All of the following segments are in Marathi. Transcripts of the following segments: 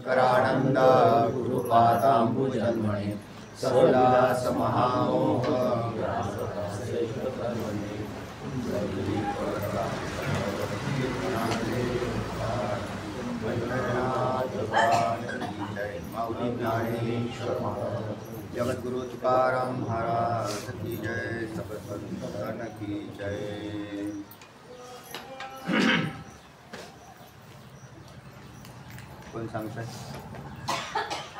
करानंद गुरुपादांबुजन्मणे सौलास महामोह जगद्गुरु तुकाराम महाराज की जय, सबसंतन की जय। कोण सांगतात?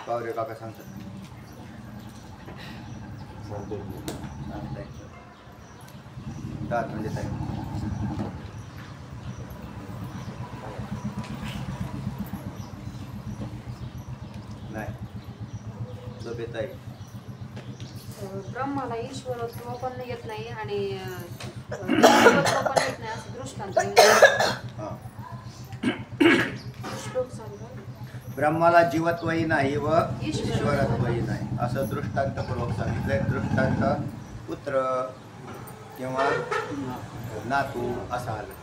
पावरे काका सांगतात? सांगताय दात म्हणजे काय? नाही झोपेत आहे. ब्रह्माला ईश्वरत्व पण येत नाही आणि ईश्वरत्व पण येत नाही असं दृष्टांत श्लोक सांगा. ब्रह्माला जीवत्वही नाही व ईश्वरत्वही नाही असं दृष्टांतपूर्वक सांगितलंय. दृष्टांत पुत्र किंवा नातू असा आला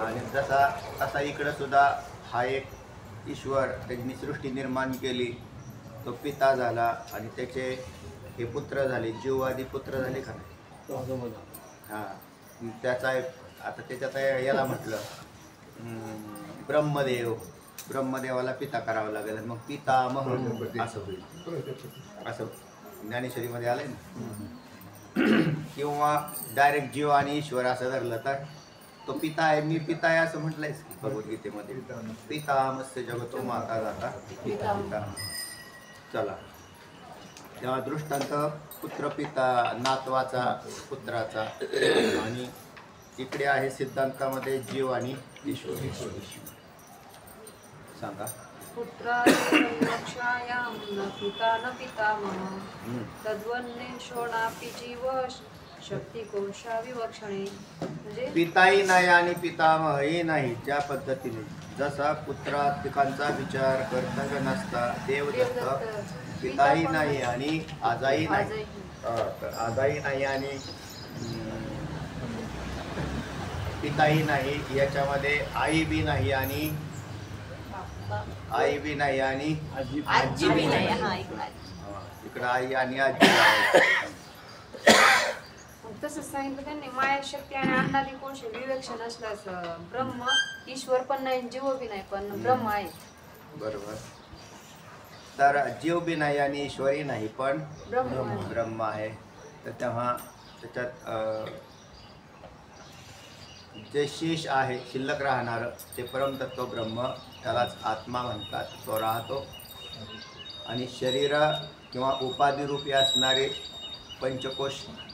आणि तसा इकडं सुद्धा हा एक ईश्वर त्यांनी सृष्टी निर्माण केली, तो पिता झाला आणि त्याचे हे पुत्र झाले, जीववादी पुत्र झाले का नाही? हां, त्याचा आता त्याच्यात याला म्हटलं ब्रह्मदेवाला पिता करावं लागेल, मग पितामह असं होईल, असं ज्ञानेश्वरीमध्ये आलंय ना. किंवा डायरेक्ट जीव आणि ईश्वर असं धरलं तर तो पिता आहे, मी पिता आहे असं म्हटलंयच भगवद्गीतेमध्ये. पितामस्य जगतो माता जाता पिता. चला, तेव्हा दृष्टांत पुत्र पिता, नातवाचा पुत्राचा, आणि इकडे आहे सिद्धांतामध्ये जीव आणि ईश्वर. सांगा. पुत्राक्षायाम न पिता न पितामह तद्वन्नेषो नापि जीव शक्ती कोशा विवक्षणे. म्हणजे पिताही नाही आणि पितामहही नाही. त्या पद्धतीने जसा पुत्रात्मिकांचा विचार कर्तव्य नसता देवदत्त पिताही नाही आणि आजाही नाही. तर आजाही नाही आणि पिताही नाही, याच्यामध्ये आई बी नाही आणि आई बी नाही आणि आजी बी नाही. इकडं आई आणि आजी. तसंच सांगितलं त्यांनी, माया शक्ती आणि अन्नादी कोश विवेक्षण असल्यास ब्रह्म ईश्वर पण नाही, जीव बी नाही, पण ब्रह्म आहे. बरोबर. तर जीव बी नाही आणि ईश्वरही नाही, पण ब्रह्म ब्रह्म आहे. तर तेव्हा त्याच्यात जे शेष आहे शिल्लक राहणारं ते परमतत्व ब्रह्म, त्यालाच आत्मा म्हणतात, तो राहतो. आणि शरीर किंवा उपाधिरूपी असणारे पंचकोश,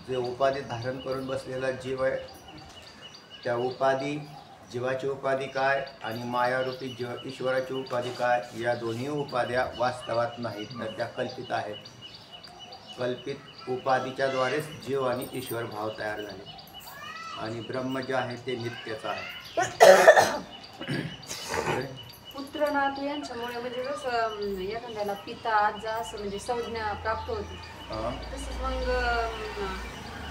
जे उपाधी धारण करून बसलेला जीव आहे, त्या उपाधी, जीवाची उपाधी काय आणि मायारूपी जीव ईश्वराची उपाधी काय, या दोन्ही उपाध्या वास्तवात नाहीत, तर त्या कल्पित आहेत. कल्पित उपाधीच्याद्वारेच जीव आणि ईश्वर भाव तयार झाले. आणि ब्रह्म जे आहे ते नित्यच आहे. पुत्र नातू यांच्यामुळे म्हणजे जसं एखाद्याला पिता आजा असं म्हणजे संज्ञा प्राप्त होती, तसंच मग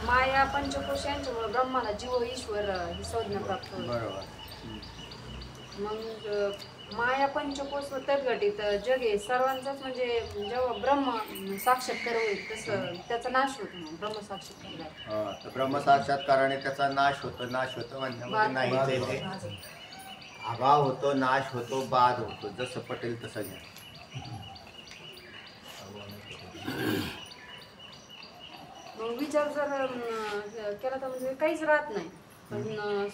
माया पंचकोश यांच्यामुळे ब्रह्माला जीव ईश्वर ही संज्ञा प्राप्त होती. बरोबर. मग माया पंचकोश व तद्घटित जग हे सर्वांचाच, म्हणजे जेव्हा ब्रह्म साक्षात्कार होईल तसं त्याचा नाश होतो. मग ब्रह्म साक्षात्कार, तर ब्रह्म साक्षात्काराने त्याचा नाश होतो. नाश होतो म्हणण्यामध्ये नाही, ते अभाव होतो, नाश होतो, बाद होतो, जसं पटेल तसं घ्या. मग विचार जर केला तर म्हणजे काहीच राहत नाही. पण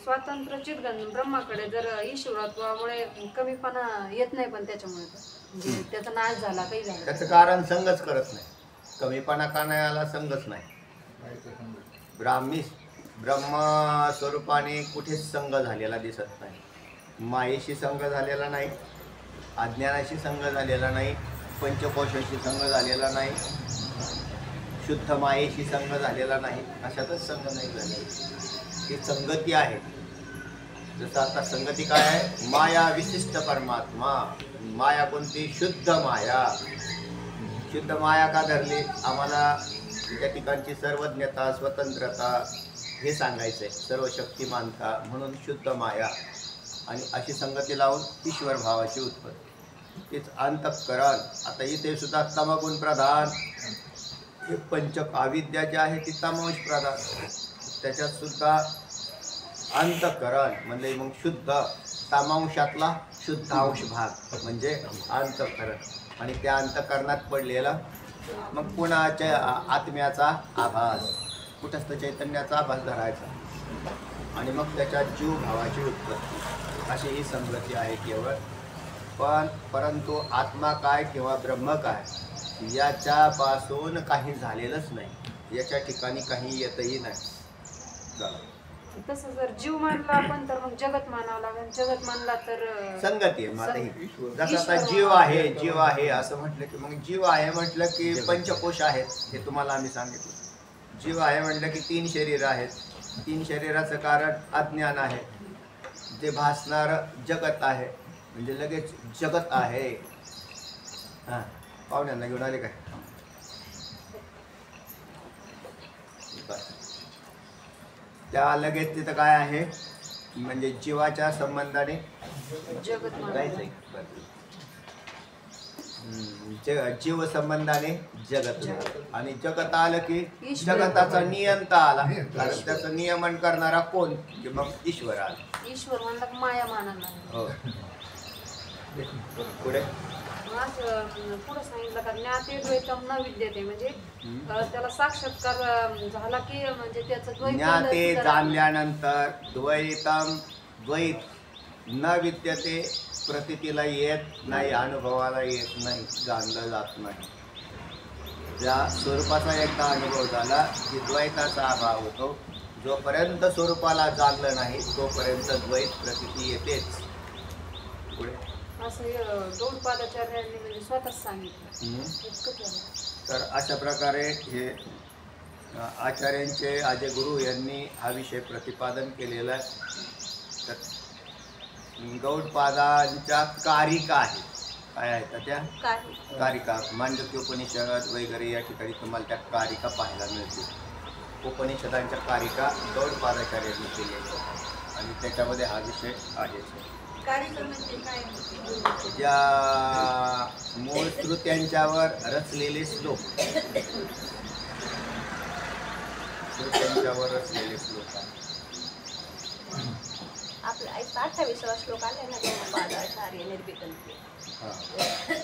स्वातंत्र्य चिदगण ब्रह्माकडे जर ईश्वरत्वामुळे कमीपणा येत नाही, पण त्याच्यामुळे म्हणजे त्याचा नाश झाला, काही झाला, त्याचं कारण संगच करत नाही. कमीपणा का नाही आला? संगच नाही. ब्रह्म स्वरूपाने कुठेच संग झालेला दिसत नाही. मायेशी संग झालेला नाही, अज्ञानाशी संग झालेला नाही, पंचकोशाशी संग झालेला नाही, शुद्ध मायेशी संग झालेला नाही. अशातच संग नाही झालेला. ही संगती आहे. जसं आता संगती काय आहे? माया विशिष्ट परमात्मा. माया कोणती? शुद्ध माया. शुद्ध माया का धरली? आम्हाला त्या ठिकाणची सर्वज्ञता, स्वतंत्रता हे सांगायचं आहे, सर्व शक्तिमानता, म्हणून शुद्ध माया. आणि अशी संगती लावून ईश्वर भावाची उत्पत्ती. तेच अंतःकरण. आता इथे सुद्धा तमगुण प्रधान, हे पंचक अविद्या जी आहे ती तमोश प्रधान, त्याच्यात सुद्धा अंतःकरण म्हणजे मग शुद्ध, तमांशातला शुद्धांश भाग म्हणजे अंतःकरण. आणि त्या अंतःकरणात पडलेला मग कुणाच्या आत्म्याचा आभास, कुठस्थ चैतन्याचा आभास धरायचा आणि मग त्याच्यात जीव भावाची उत्पत्ती, अशी ही संगती आहे केवळ. परंतु आत्मा काय किंवा ब्रह्म काय याच्यापासून काही झालेलंच नाही, याच्या ठिकाणी काही येतही नाही. चला, तसं जर जीव मानला आपण तर मग जगत मानावं लागेल. जगत मानला तर संगती आहे. आता ही जसं आता जीव आहे, जीव आहे असं म्हटलं की मग जीव आहे म्हटलं की पंचकोश आहेत, हे तुम्हाला आम्ही सांगितलं. जीव आहे म्हटलं की 3 शरीर आहेत. 3 शरीराचं कारण अज्ञान आहे. जे भासणार जगत आहे म्हणजे लगेच जगत आहे. हां, पाहुण्यांना घेऊन आले काय? त्या लगेच तिथं काय आहे म्हणजे जीवाच्या संबंधाने जगत जायचंय. जीव संबंधाने जगत, आणि जगत आलं की जगताचा नियंता आला, कारण त्याचं नियमन करणारा कोण की मग ईश्वर आला. ईश्वर म्हणला माया मानाला. हो, पुढे पुढे सांगितलं का ज्ञाते द्वैतम न विद्यते, म्हणजे त्याला साक्षात्कार झाला की म्हणजे त्याचं ज्ञाते जाणल्यानंतर द्वैत न विद्यते, प्रतीतीला येत नाही, अनुभवाला येत नाही, जाणलं जात नाही. ज्या स्वरूपाचा एकदा अनुभव झाला की द्वैताचा अभाव होतो. जोपर्यंत स्वरूपाला जाणलं नाही तोपर्यंत द्वैत प्रतीती येतेच. पुढे असं गौडपादाचार्यांनी म्हणजे स्वतःच सांगितलं. तर अशा प्रकारे हे आचार्यांचे आजे गुरु यांनी हा विषय प्रतिपादन केलेला आहे. तर गौडपादांच्या कारिका आहे, काय आहेत त्या कारिका, मांडव्य उपनिषद वगैरे या ठिकाणी तुम्हाला त्या कारिका पाहायला मिळतील. उपनिषदांच्या कारिका गौडपादाचार्यांनी केलेल्या आणि त्याच्यामध्ये हा विषय आहे. ज्या मूळ श्रुत्यांच्यावर रचलेले श्लोक, श्रुत्यांच्यावर रचलेले श्लोक आपला 28वा श्लोक आलाय ना गौडपादाचार्य निर्विकल्प.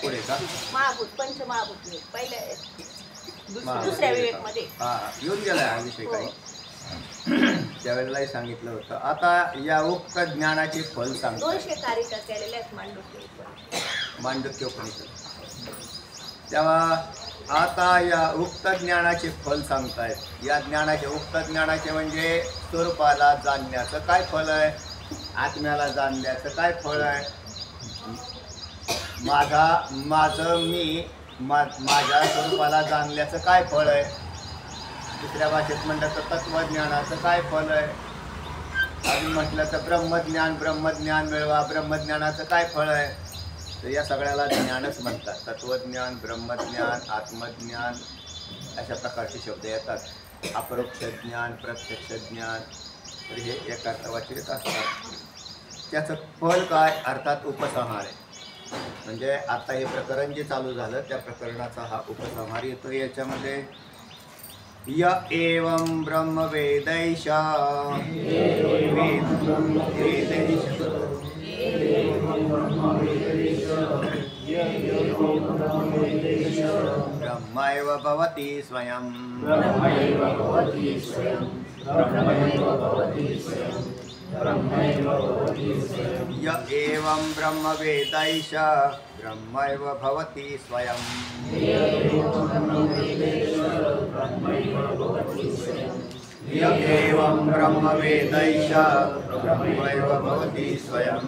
पुढे का महाभूत पंचमहाभूत पहिले दुसऱ्या विवेक मध्ये येऊन गेलाय हा विषय काही त्यावेळेलाही सांगितलं होतं. आता या उक्त ज्ञानाचे फल सांगतो. 200 कारिका केलेल्या आहेत मांडव्य उपनिषद. तेव्हा आता या उक्त ज्ञानाचे फल सांगतायत. या ज्ञानाचे, उक्त ज्ञानाचे म्हणजे स्वरूपाला जाणण्याचं काय फल आहे, आत्म्याला जाणण्याचं काय फळ आहे, माझ्या स्वरूपाला जाणल्याचं काय फळ आहे, दुसऱ्या भाषेत म्हटलं तर तत्वज्ञानाचं काय फल आहे, अजून म्हटलं तर ब्रह्मज्ञान मिळवा, ब्रह्मज्ञानाचं काय फळ आहे. तर या सगळ्याला ज्ञानच म्हणतात. तत्वज्ञान, ब्रह्मज्ञान, आत्मज्ञान अशा प्रकारचे शब्द येतात. अपरोक्ष ज्ञान, प्रत्यक्ष ज्ञान, तर हे एकार्थवाची असतात. त्याचं फल काय, अर्थात उपसंहार आहे. म्हणजे आता हे प्रकरण जे चालू झालं त्या प्रकरणाचा हा उपसंहार येतो. याच्यामध्ये य एवं ब्रह्म वेदैश ब्रह्मैव भवति स्वयं य एवं ब्रह्म वेदैश ब्रह्मैव भवति स्वयं य एवं ब्रह्म वेदैश ब्रह्मैव भवति स्वयं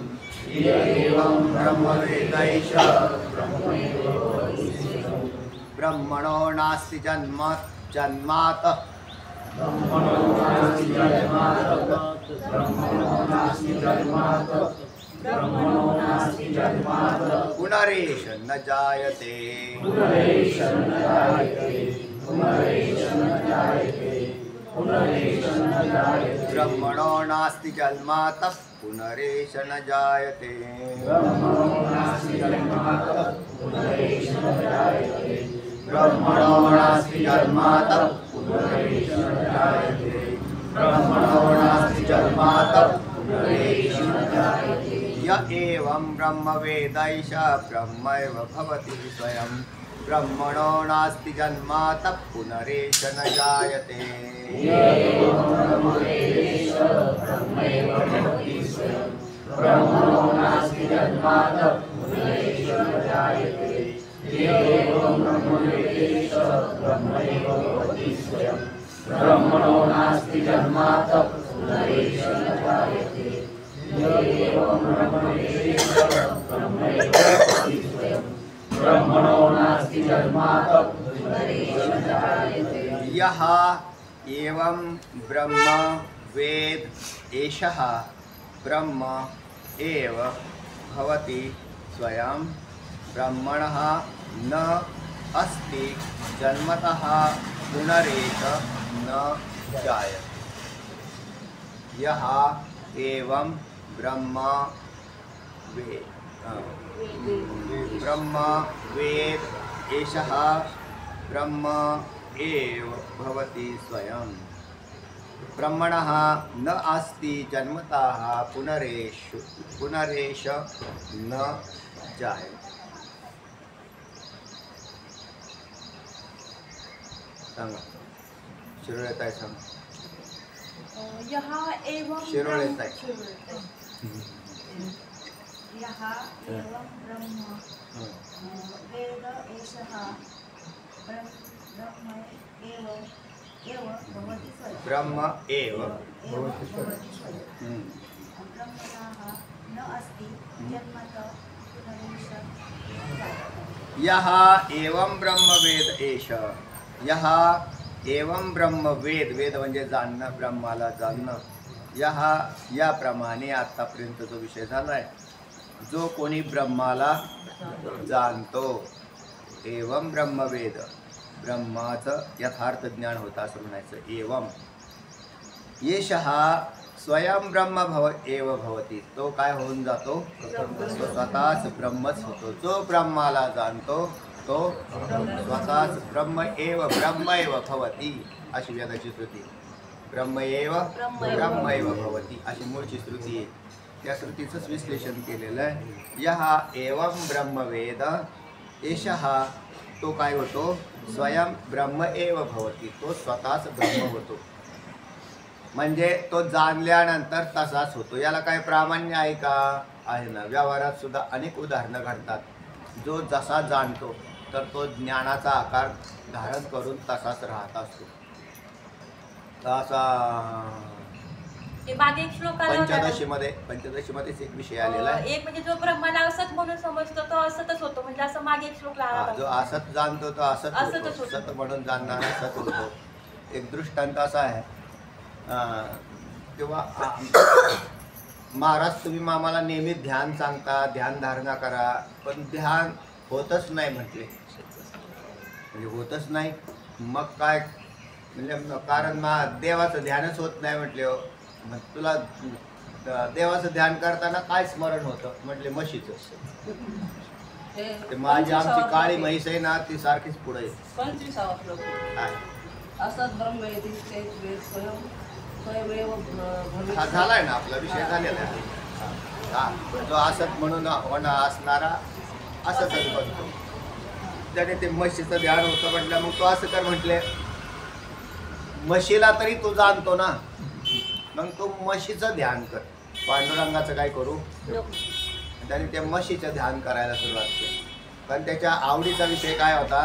य एवं ब्रह्म वेदैश ब्रह्मणो नास्ति जन्मात् पुनरेष न जायते ब्रह्मणो नास्ति जन्मातः पुनरेष न जायते। ब्रह्मणो नास्ति जन्मातः पुनरेष न जायते। ब्रह्मणो नास्ति जन्मातः पुनरेष न जायते। य एवं ब्रह्म वेद एष ब्रह्मैव भवति स्वयं। ब्रह्मणो नास्ति जन्मातः पुनरेष न जायते। ब्रह्मणो नास्ति जन्मातः पुनरेष न जायते। ब्रह्मणो नास्ति जन्मातः पुनरेष न जायते। ब्रह्मणो नास्ति जन्मातः पुनरेष न जायते। यः एवं ब्रह्म वेद एषः ब्रह्म एव भवति स्वयं। ब्रह्मणः न अस्ति जन्मतः पुनरेष न जायते। यः एवं ब्रह्म वेद एषः ब्रह्म एव भवति स्वयं। ब्रह्मणः न अस्ति जन्मतः पुनरेष न जायते। सांगा शिरोळेताई सांगा। यः एवं शिरोळेताई यः एवं ब्रह्म वेद एषः ब्रह्म एव भवति स्वयं। ब्रह्म एव भवति स्वयं। ब्रह्मणः न अस्ति जन्मतः पुनरेष न जायते। यः एवं ब्रह्म वेद एष। यः एवं ब्रह्म वेद वेद म्हणजे जाणणं, ब्रह्माला जाणणं। यः याप्रमाणे आतापर्यंत जो विषय झाला आहे, जो कोणी ब्रह्माला जाणतो, एवं ब्रह्मवेद ब्रह्माचं यथार्थ ज्ञान होतं असं म्हणायचं। एवं येषः स्वयं ब्रह्म एव भवति, तो काय होऊन जातो, तो स्वतःच ब्रह्मच होतो। जो ब्रह्माला जाणतो तो स्वतःच ब्रह्म एव भवति अशी वेदाची श्रुती। ब्रह्म एव भवति अशी मूळची श्रुती आहे। त्या श्रुतीचंच विश्लेषण केलेलं आहे। यः एवं ब्रह्मवेद एषः, तो काय होतो, स्वयं ब्रह्म एव भवति, तो स्वतःच ब्रह्म होतो। म्हणजे तो जाणल्यानंतर तसाच होतो। याला काय प्रामाण्य आहे का? आहे ना। व्यवहारात सुद्धा अनेक उदाहरणं घडतात। जो जसा जाणतो तर तो ज्ञानाचा आकार धारण करून तसाच राहत असतो। असा ते मागे एक श्लोक आला होता. पंचदशीमध्येच एक विषय आलेला आहे। एक म्हणजे जो ब्रह्माला असत म्हणून समजतो तो असतच होतो, म्हणजे असं मागे एक श्लोक आला जो होता. असत जाणतो तो असत होतो, सत म्हणून जाणणारा सत होतो। एक दृष्टांत असा आहे, तेव्हा महाराज तुम्ही आम्हाला नेहमी ध्यान सांगता, ध्यान धारणा करा, पण ध्यान होतच नाही म्हटले, म्हणजे होतच नाही। मग काय म्हणजे कारण देवाचं ध्यानच होत नाही म्हटले। मग तुला देवाचं ध्यान करताना काय स्मरण होतं म्हटले, म्हशीचं। ते माझी आमची काळी म्हैस आहे ना, ती सारखीच पुढे 25वा श्लोक असत ब्रह्म यदि चेत स्वयमेव भविष्यति। हा झालाय ना, आपला विषय झालेला आहे। हा, जो असत म्हणून असणारा असतच बनतो। त्याने ते म्हशीचं ध्यान होतं म्हटलं, मग तो असं कर म्हटले, म्हशीला तरी तू जाणतो ना, मग तू म्हशीचं ध्यान कर। पांडुरंगाचं काय करू, त्याने त्या म्हशीचं ध्यान करायला सुरुवात केली। पण त्याच्या आवडीचा विषय काय होता,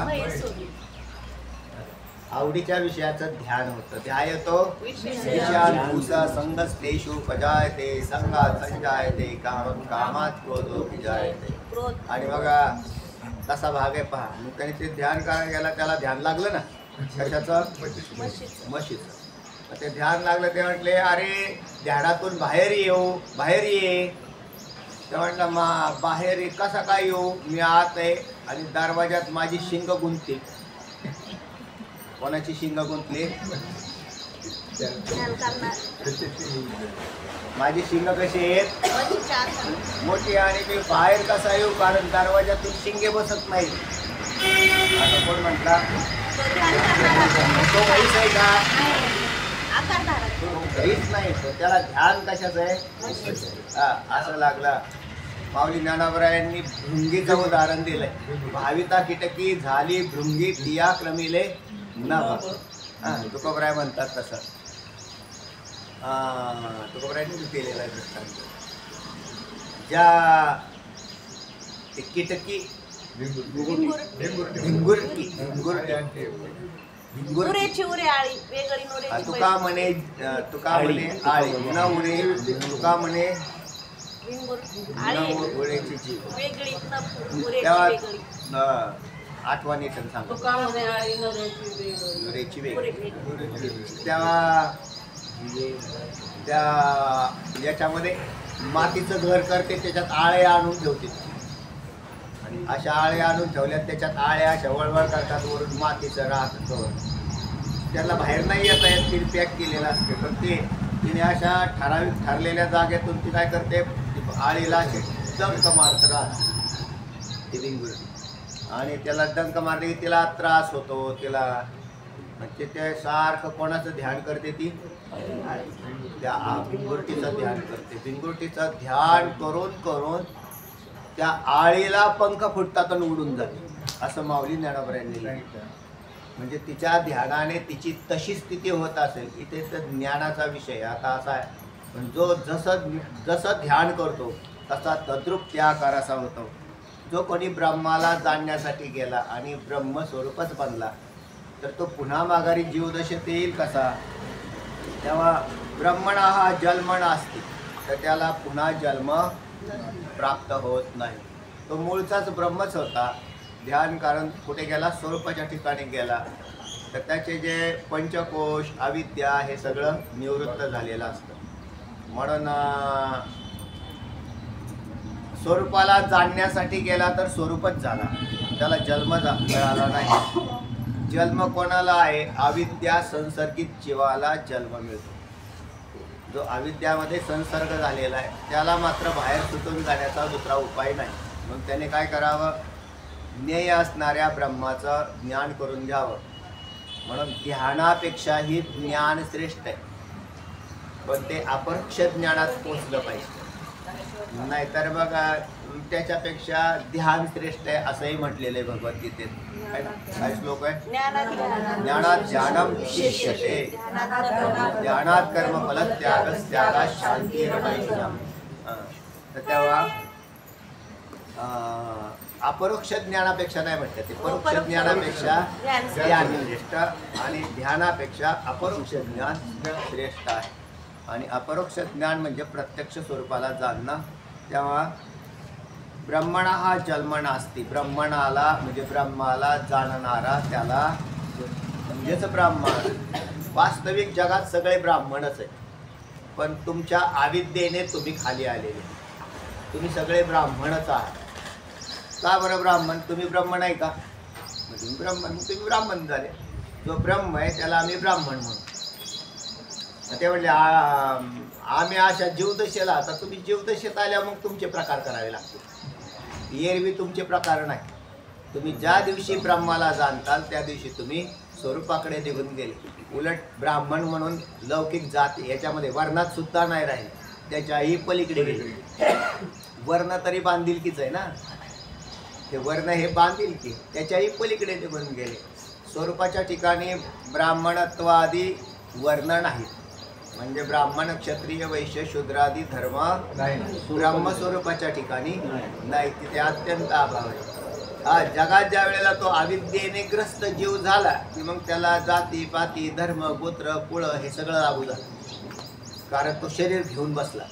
आवडीच्या विषयाचं ध्यान होतं। ध्याय येतो विषयानुसा संगस्तेषु पजायते संगात संजायते कामात क्रोधो विजायते। आणि बघा तसा भाग आहे पहा। मग त्याने ते ध्यान करायला गेला, त्याला ध्यान लागलं ना कशाचं, म्हशीचं। ते ध्यान लागलं, ते म्हटले अरे ध्यानातून बाहेर येऊ, बाहेर ये। ते म्हटलं बाहेर कसा काय येऊ, मी आत आहे आणि दरवाजात माझी शिंग गुंतली। कोणाची शिंग गुंतली, ध्यान करणार माझी शिंग कशी आहेत? म्हशीच्या आत मोठी, आणि मी बाहेर कसा येऊ, कारण दरवाजातून शिंगे बसत नाही. आता कोण म्हटला तो ध्यान करणारा तो म्हैस आहे का? आकार धारा तो काहीच नाही, तो त्याला ध्यान कशाचं आहे? हा, असं लागला. माऊली ज्ञानावरायांनी भृंगीचं उदाहरण दिलंय. भाविता कीटकी झाली भृंगी तिया क्रमिले नभ. तुकोबराय म्हणतात तसं. तुकोबरायांनी केलेलं आहे दृष्टांत. ज्या कीटकी भिंगुरटी उरेची उरे आळी वेगळी नोरेची तुका म्हणे आळी न उरे, तुका म्हणे भिंगुर आळी न उरेची जीव. वेगळी न उरेची तेव्हा वेगळी आठवण येतं तो सांगतो. का म्हणे आळी नवऱ्याची वेगळी. उरेची उरे वेगळी. वेगळी तेव्हा त्या याच्यामध्ये मातीचं घर करते, त्याच्यात आळ्या आणून ठेवते. आणि अशा आळ्या आणून ठेवल्यात, त्याच्यात आळ्या अशा वळवळ करतात, वरून मातीचं राहतं. त्याला बाहेर नाही येता येत, तिने पॅक केलेलं असते. पण ते तिने अशा ठराविक ठरलेल्या जागेतून ती काय करते, आळीला अशी डंक मारत राहत ती भिंगुरटी. आणि त्याला डंक मारले की तिला त्रास होतो. तिला म्हणजे ते सारखं कोणाचं ध्यान करते ती? त्या भिंगुरटीचं ध्यान करते. भिंगुरटीचं ध्यान करून करून त्या आळीला पंख फुटतात आणि उडून जाते, असं माऊली ज्ञानावरायांनी लिहिलं. म्हणजे तिच्या ध्यानाने तिची तशी स्थिती होत असेल. इथे तर ज्ञानाचा विषय आता असा आहे, पण जो जसं ध्यान करतो तसा तद्रूप त्या आकाराचा होतो. जो कोणी ब्रह्माला जाणण्यासाठी गेला आणि ब्रह्मस्वरूपच बनला, तर तो पुन्हा माघारी जीवदशेत येईल कसा? तेव्हा ब्रह्मणा हा जन्मणा असते, तर त्याला पुन्हा जन्म प्राप्त होत नाही. तो मूळचाच ब्रह्मच होता. ध्यान कारण कुठे गेला? स्वरूपाच्या ठिकाणी गेला. तर त्याचे जे पंचकोश अविद्या हे सगळं निवृत्त झालेलं असतं. म्हणून स्वरूपाला जाणण्यासाठी गेला तर स्वरूपच झाला, त्याला जन्म मिळाला नाही. जन्म कोणाला आहे? अविद्या संसर्गित जीवाला जन्म मिळतो. जो अविद्यामध्ये संसर्ग झालेला आहे त्याला मात्र बाहेर सुटून जाण्याचा दुसरा उपाय नाही. मग त्याने काय करावं? ज्ञेय असणाऱ्या ब्रह्माचं ज्ञान करून घ्यावं. म्हणून ध्यानापेक्षाही ज्ञान श्रेष्ठ आहे, पण ते अपरोक्ष ज्ञानात पोचलं पाहिजे. नाहीतर बघा, त्याच्यापेक्षा ध्यान श्रेष्ठ आहे असंही म्हटलेलं आहे भगवद्गीतेत. काय श्लोक आहे? ज्ञानात ध्यानम शिष्यते, ध्यानात कर्मफल त्यागात शांती. तर तेव्हा अपरोक्ष ज्ञानापेक्षा नाही म्हटलं ते, परोक्ष ज्ञानापेक्षा ध्यान श्रेष्ठ आणि ध्यानापेक्षा अपरोक्ष ज्ञान श्रेष्ठ आहे. आणि अपरोक्ष ज्ञान म्हणजे प्रत्यक्ष स्वरूपाला जाणणं. तेव्हा ब्रह्मणा हा जन्मणा असते. ब्रह्मणाला म्हणजे ब्रह्माला जाणणारा त्याला म्हणजेच ब्राह्मण. वास्तविक जगात सगळे ब्राह्मणच आहे, पण तुमच्या अविद्येने तुम्ही खाली आलेले. तुम्ही सगळे ब्राह्मणच आहात. का बरं ब्राह्मण? तुम्ही ब्रह्मण आहे का? तुम्ही ब्रह्मण, तुम्ही ब्राह्मण झाले. जो ब्रह्म आहे त्याला आम्ही ब्राह्मण म्हणू. ते म्हणले आम्ही अशा जीवदशेला. आता तुम्ही जीवदशेत आल्या मग तुमचे प्रकार करावे लागतील. एरवी तुमचे प्रकार नाही. तुम्ही ज्या दिवशी ब्रह्माला जाणताल त्या दिवशी तुम्ही स्वरूपाकडे निघून गेले. उलट ब्राह्मण म्हणून लौकिक जात याच्यामध्ये वर्णात सुद्धा नाही राहील, त्याच्याही पलीकडे गेले. वर्ण तरी बांधिलकीच आहे ना, ते वर्ण हे बांधिलकी, त्याच्याही पलीकडे निघून गेले. स्वरूपाच्या ठिकाणी ब्राह्मणत्वादी वर्ण नाहीत. म्हणजे ब्राह्मण, क्षत्रिय, वैश्य, शूद्रादी धर्म ब्रह्मस्वरूपाच्या ठिकाणी नाही. तिथे अत्यंत अभाव आहे. हा जगात ज्या वेळेला तो अविद्येने ग्रस्त जीव झाला की मग त्याला जाती पाती धर्म गोत्र कुळ हे सगळं लागू झालं. कारण तो शरीर घेऊन बसला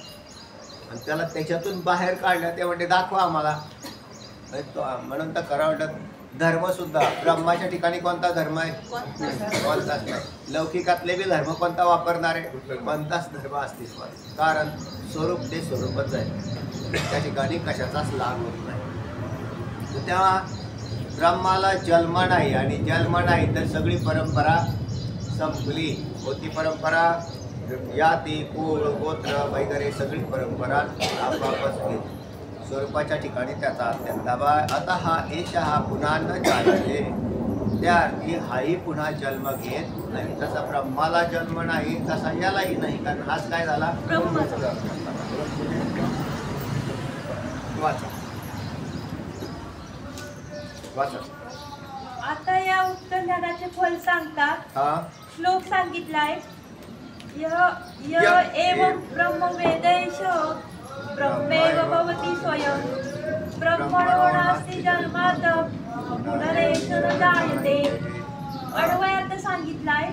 आणि त्याला त्याच्यातून बाहेर काढलं. ते म्हणते दाखवा आम्हाला. म्हणून तर खरं वाटत धर्मसुद्धा ब्रह्माच्या ठिकाणी कोणता धर्म आहे? कोणताच नाही. लौकिकातले बी धर्म कोणता वापरणार आहे? कोणताच धर्म अस्तित्वात. कारण स्वरूप ते स्वरूपच आहे, त्या ठिकाणी कशाचाच लाभ होत नाही. तेव्हा ब्रह्माला जन्म नाही, आणि जन्म नाही तर सगळी परंपरा संपली. होती परंपरा, याती कुळ गोत्र वगैरे सगळी परंपरा आपापच घेत स्वरूपाच्या ठिकाणी त्याचा अत्यंताबा. आता हा एश हा पुन्हा न जायचे, त्या अर्थी हाही पुन्हा जन्म घेत नाही. तसा ब्रह्माला जन्म नाही तसा यालाही नाही, कारण हाच काय झाला वाचा वाचा. आता या उत्तर ज्ञानाचे फल सांगतात. हा श्लोक सांगितलाय, य एवं ब्रह्मवेदैष ब्रह्मेव भवति स्वयं ब्रह्मणो नास्ति जन्मात् पुनरेष न जायते. अन्वयार्थ सांगितलाय,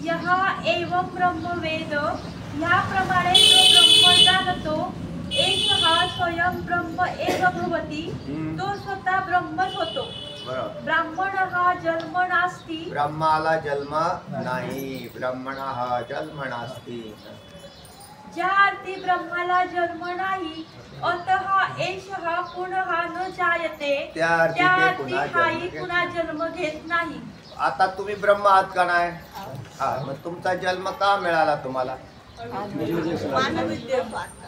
यः एवं ब्रह्मवेद, ह्याप्रमाणे जो ब्रह्म जाणतो, एषः स्वयं ब्रह्म एव भवति, तो स्वतः ब्रह्मच होतो. बरोबर. ब्राह्मण हा जन्म नास्ति, ब्रह्माला जन्म नाही, ब्रह्मण हा जन्म नास्ती. ज्या अर्थी ब्रह्माला जन्म नाही, अतः एषः पुनः न जायते, त्या अर्थी त्या ते अर्थी पुन्हा हाही जन्म पुन्हा जन्म घेत नाही. आता तुम्ही ब्रह्म आहात का नाही? हा, मग तुमचा जन्म का मिळाला तुम्हाला?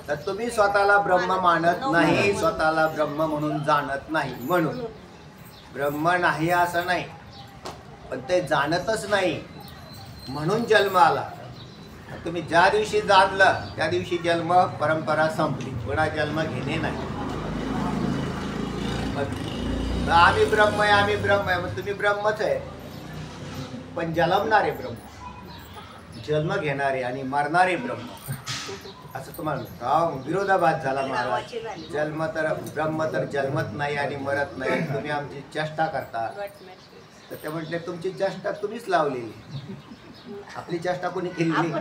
तर तुम्ही स्वतःला ब्रह्म मानत नाही, स्वतःला ब्रह्म म्हणून जाणत नाही. म्हणून ब्रह्म नाही असं नाही, पण ते जाणतच नाही म्हणून जन्म आला. तुम्ही ज्या दिवशी जाणलं त्या दिवशी जन्म परंपरा संपली, पुन्हा जन्म घेणे नाही. मग आम्ही ब्रह्म आहे, आम्ही ब्रह्म आहे, मग तुम्ही ब्रह्मच आहे, पण जन्मणारे ब्रह्म, जन्म घेणारे आणि मरणारे ब्रह्म, असं तुम्हाला विरोधाभास झाला महाराज. जन्म तर ब्रह्म तर जन्मत नाही आणि मरत नाही, तुम्ही आमची चेष्टा करता. तर ते म्हटले तुमची चेष्टा तुम्हीच लावलेली, आपली चेष्टा कोणी केली?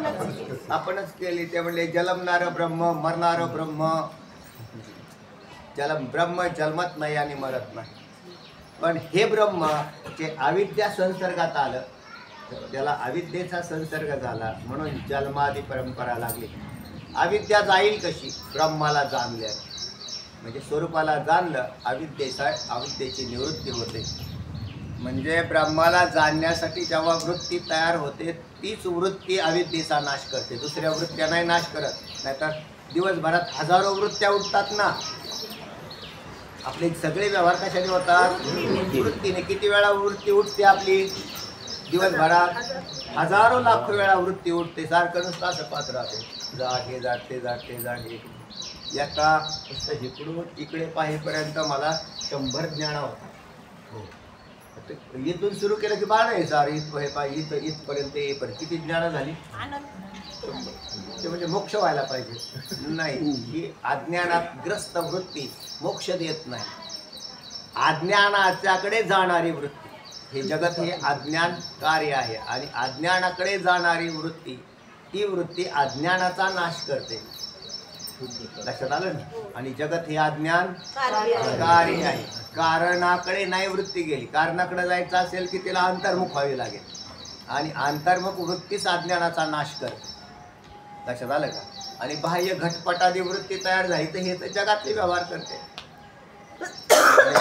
आपणच केली. ते म्हणले जन्मणारं ब्रह्म मरणारं ब्रह्म, ब्रह्म जन्मत नाही आणि मरत नाही. पण हे ब्रह्म जे अविद्या संसर्गात आलं, त्याला अविद्येचा संसर्ग झाला म्हणून जन्मादी परंपरा लागली. अविद्या जाईल कशी? ब्रह्माला जाणल्या, म्हणजे स्वरूपाला जाणलं, अविद्येची निवृत्ती होते. म्हणजे ब्रह्माला जाणण्यासाठी जेव्हा वृत्ती तयार होते, तीच वृत्ती अविद्येचा नाश करते, दुसऱ्या वृत्त्या नाही नाश करत. नाहीतर दिवसभरात हजारो वृत्त्या उठतात ना, आपले सगळे व्यवहार कशाने होतात? वृत्तीने. किती वेळा वृत्ती उठते आपली दिवसभरात? हजारो लाखो वेळा वृत्ती उठते. सारखं नुसतं असं पाहत राहते, जागे जाते जाते जागे. एका नुसतं इकडून इकडे पाहेपर्यंत मला 100 ज्ञान होता. इथून सुरू केलं की बाण आहे सार इथपर्यंत येईपर्यंत किती ज्ञान झाली? ते म्हणजे मोक्ष व्हायला पाहिजे. नाही, ही अज्ञानात ग्रस्त वृत्ती मोक्ष देत नाही. अज्ञानाच्याकडे जाणारी वृत्ती, हे जगत हे अज्ञान कार्य आहे आणि अज्ञानाकडे जाणारी वृत्ती, ती वृत्ती अज्ञानाचा नाश करते. लक्षात आलं ना? आणि जगत हे अज्ञान कार्य आहे. कारणाकडे नाही वृत्ती गेली. कारणाकडे जायचं असेल की तिला अंतर्मुख व्हावी लागेल आणि अंतर्मुख वृत्तीच अज्ञानाचा नाश करते. लक्षात आलं का? आणि बाह्य घटपटादी वृत्ती तयार झाली तर हे तर जगातले व्यवहार करते.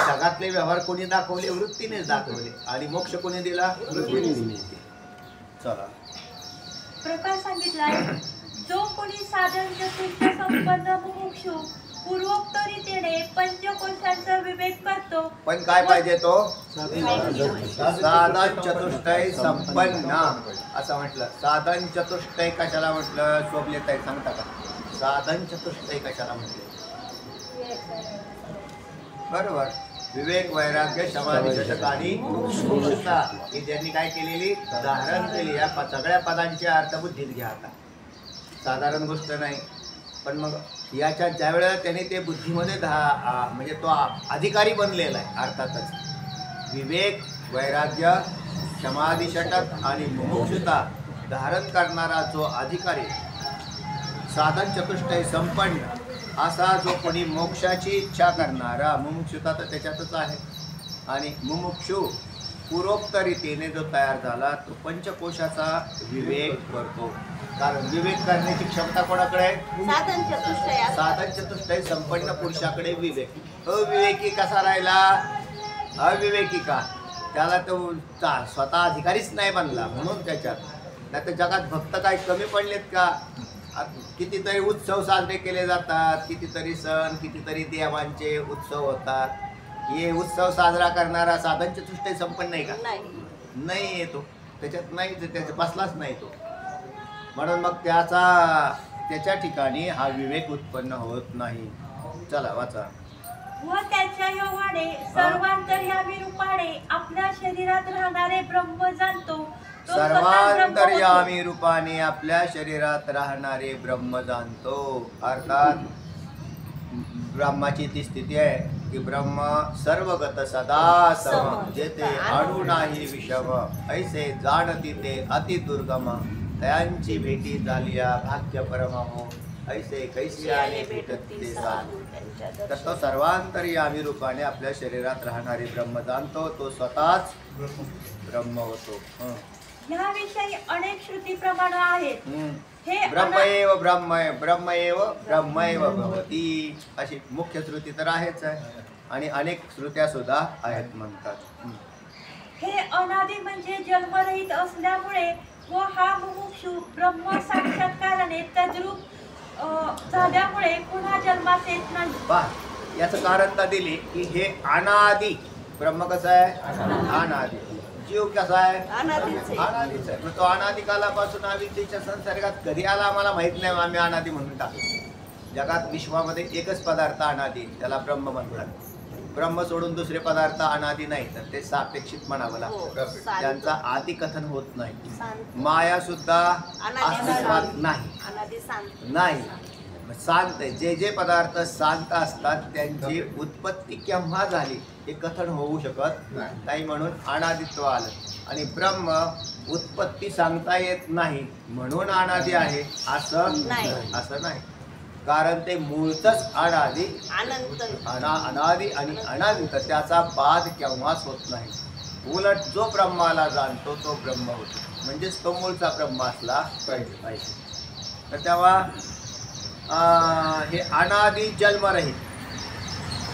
जगातले व्यवहार कोणी दाखवले? वृत्तीनेच दाखवले. आणि मोक्ष कोणी दिला? वृत्तीने दिली. चला प्रकार सांगितलाय, जो कोणी साधन चतुष्ट संपन्न मुमुक्षु पूर्वोक्त रीतीने पंचकोशांचा विवेक करतो. पण काय पाहिजे तो? साधन चतुष्टय संपन्न असं म्हटलं. साधन चतुष्टय कशाला म्हटलं? शोभलेताई सांगता का? साधन चतुष्टय कशाला म्हटलं? बरोबर. विवेक वैराग्य समाधी षटक आणि मुमुक्षुता ही ज्यांनी काय केलेली? धारण केली. या सगळ्या पदांचे अर्थ बुद्धीत घ्या. आता साधारण गोष्ट नाही, पण मग याच्या ज्या वेळेला त्याने ते बुद्धीमध्ये म्हणजे तो अधिकारी बनलेला आहे. अर्थातच विवेक वैराग्य समाधी षटक आणि मुमुक्षुता धारण करणारा जो अधिकारी, साधन चतुष्टय संपन्न असा जो कोणी मोक्षाची इच्छा करणारा, मुमुक्षुता तर त्याच्यातच आहे. आणि मुमुक्षु पूर्वोक्त रीतीने जो तयार झाला तो पंचकोशाचा विवेक करतो. कारण विवेक करण्याची क्षमता कोणाकडे आहे? साधन चतुष्टय संपन्न पुरुषाकडे विवेक. अविवेकी कसा राहिला? अविवेकी का? त्याला तो स्वतः अधिकारीच नाही बनला म्हणून त्याच्यात नाही तर जगात भक्त काय कमी पडलेत का? कितीतरी उत्सव साजरे केले जातात, कितीतरी सण, कितीतरी देवांचे उत्सव होतात. हे उत्सव साजरा करणारा साधन चतुष्टय संपन्न नाही का? नाही येतो त्याच्यात, नाही त्याच्या बसलाच नाही तो. म्हणून मग त्याच्या ठिकाणी हा विवेक उत्पन्न होत नाही. चला वाचा. व त्याच्या योगाने सर्वांतर्यामी रूपाने आपल्या शरीरात राहणारे ब्रह्म जाणतो. तो स्वतः ब्रह्म होतो. सर्वांतर्यामी रूपाने आपल्या शरीरात राहणारे ब्रह्म जाणतो. अर्थात ब्रह्माची ती स्थिती आहे की ब्रह्म सर्वगत सदा सम, जेथे अणु नाही विषम, ऐसे जाणती ते अति दुर्गम, त्यांची भेटी झालिया भाग्य परम हो, ऐसे कैसे आले भेटत ते साधू. तर तो सर्वांतर्यामी रूपाने आपल्या शरीरात राहणारे ब्रह्म जाणतो. तो स्वतःच ब्रह्म होतो. ह्याविषयी अनेक श्रुती प्रमाण आहेत. हे ब्रह्मएव ब्रह्मएव ब्रह्मएव भवती अशी मुख्य श्रुती तर आहेच आहे आणि अनेक श्रुत्या सुद्धा आहेत म्हणतात. हे अनादि म्हणजे जन्मरहित असल्यामुळे व हा मुमुक्षु ब्रह्म साक्षात्काराने तद्रूप झाल्यामुळे पुन्हा जन्मास येत नाही. पहा याचं कारण का दिली की हे अनादि ब्रह्म कसं आहे? अनादि. जीव कसा आहे? अनादीच आहे. मग तो अनादि कालापासून अविद्येच्या संसर्गात कधी आला आम्हाला माहित नाही. आम्ही अनादि म्हणून टाकतो. जगात विश्वामध्ये एकच पदार्थ अनादि, त्याला ब्रह्म म्हणतात. ब्रह्म सोडून दुसरे पदार्थ अनादि नाही, तर ते सापेक्षित म्हणावं लागतं. त्यांचा आदि कथन होत नाही. माया सुद्धा अस्तित्वात नाही. शांत जे जे पदार्थ शांत असतात त्यांची उत्पत्ती केव्हा झाली हे कथन होऊ शकत नाही. म्हणून अनादित्व आलं. आणि ब्रह्म उत्पत्ती सांगता येत नाही म्हणून अनादि आहे असं नाही. कारण ते मूळच अनादि अनादि आणि अनंत, त्याचा बाद केव्हाच होत नाही. उलट जो ब्रह्माला जाणतो तो ब्रह्म होतो. म्हणजेच तो मूळचा ब्रह्म असला पाहिजे. तर तेव्हा हे अनादि जन्मरहित,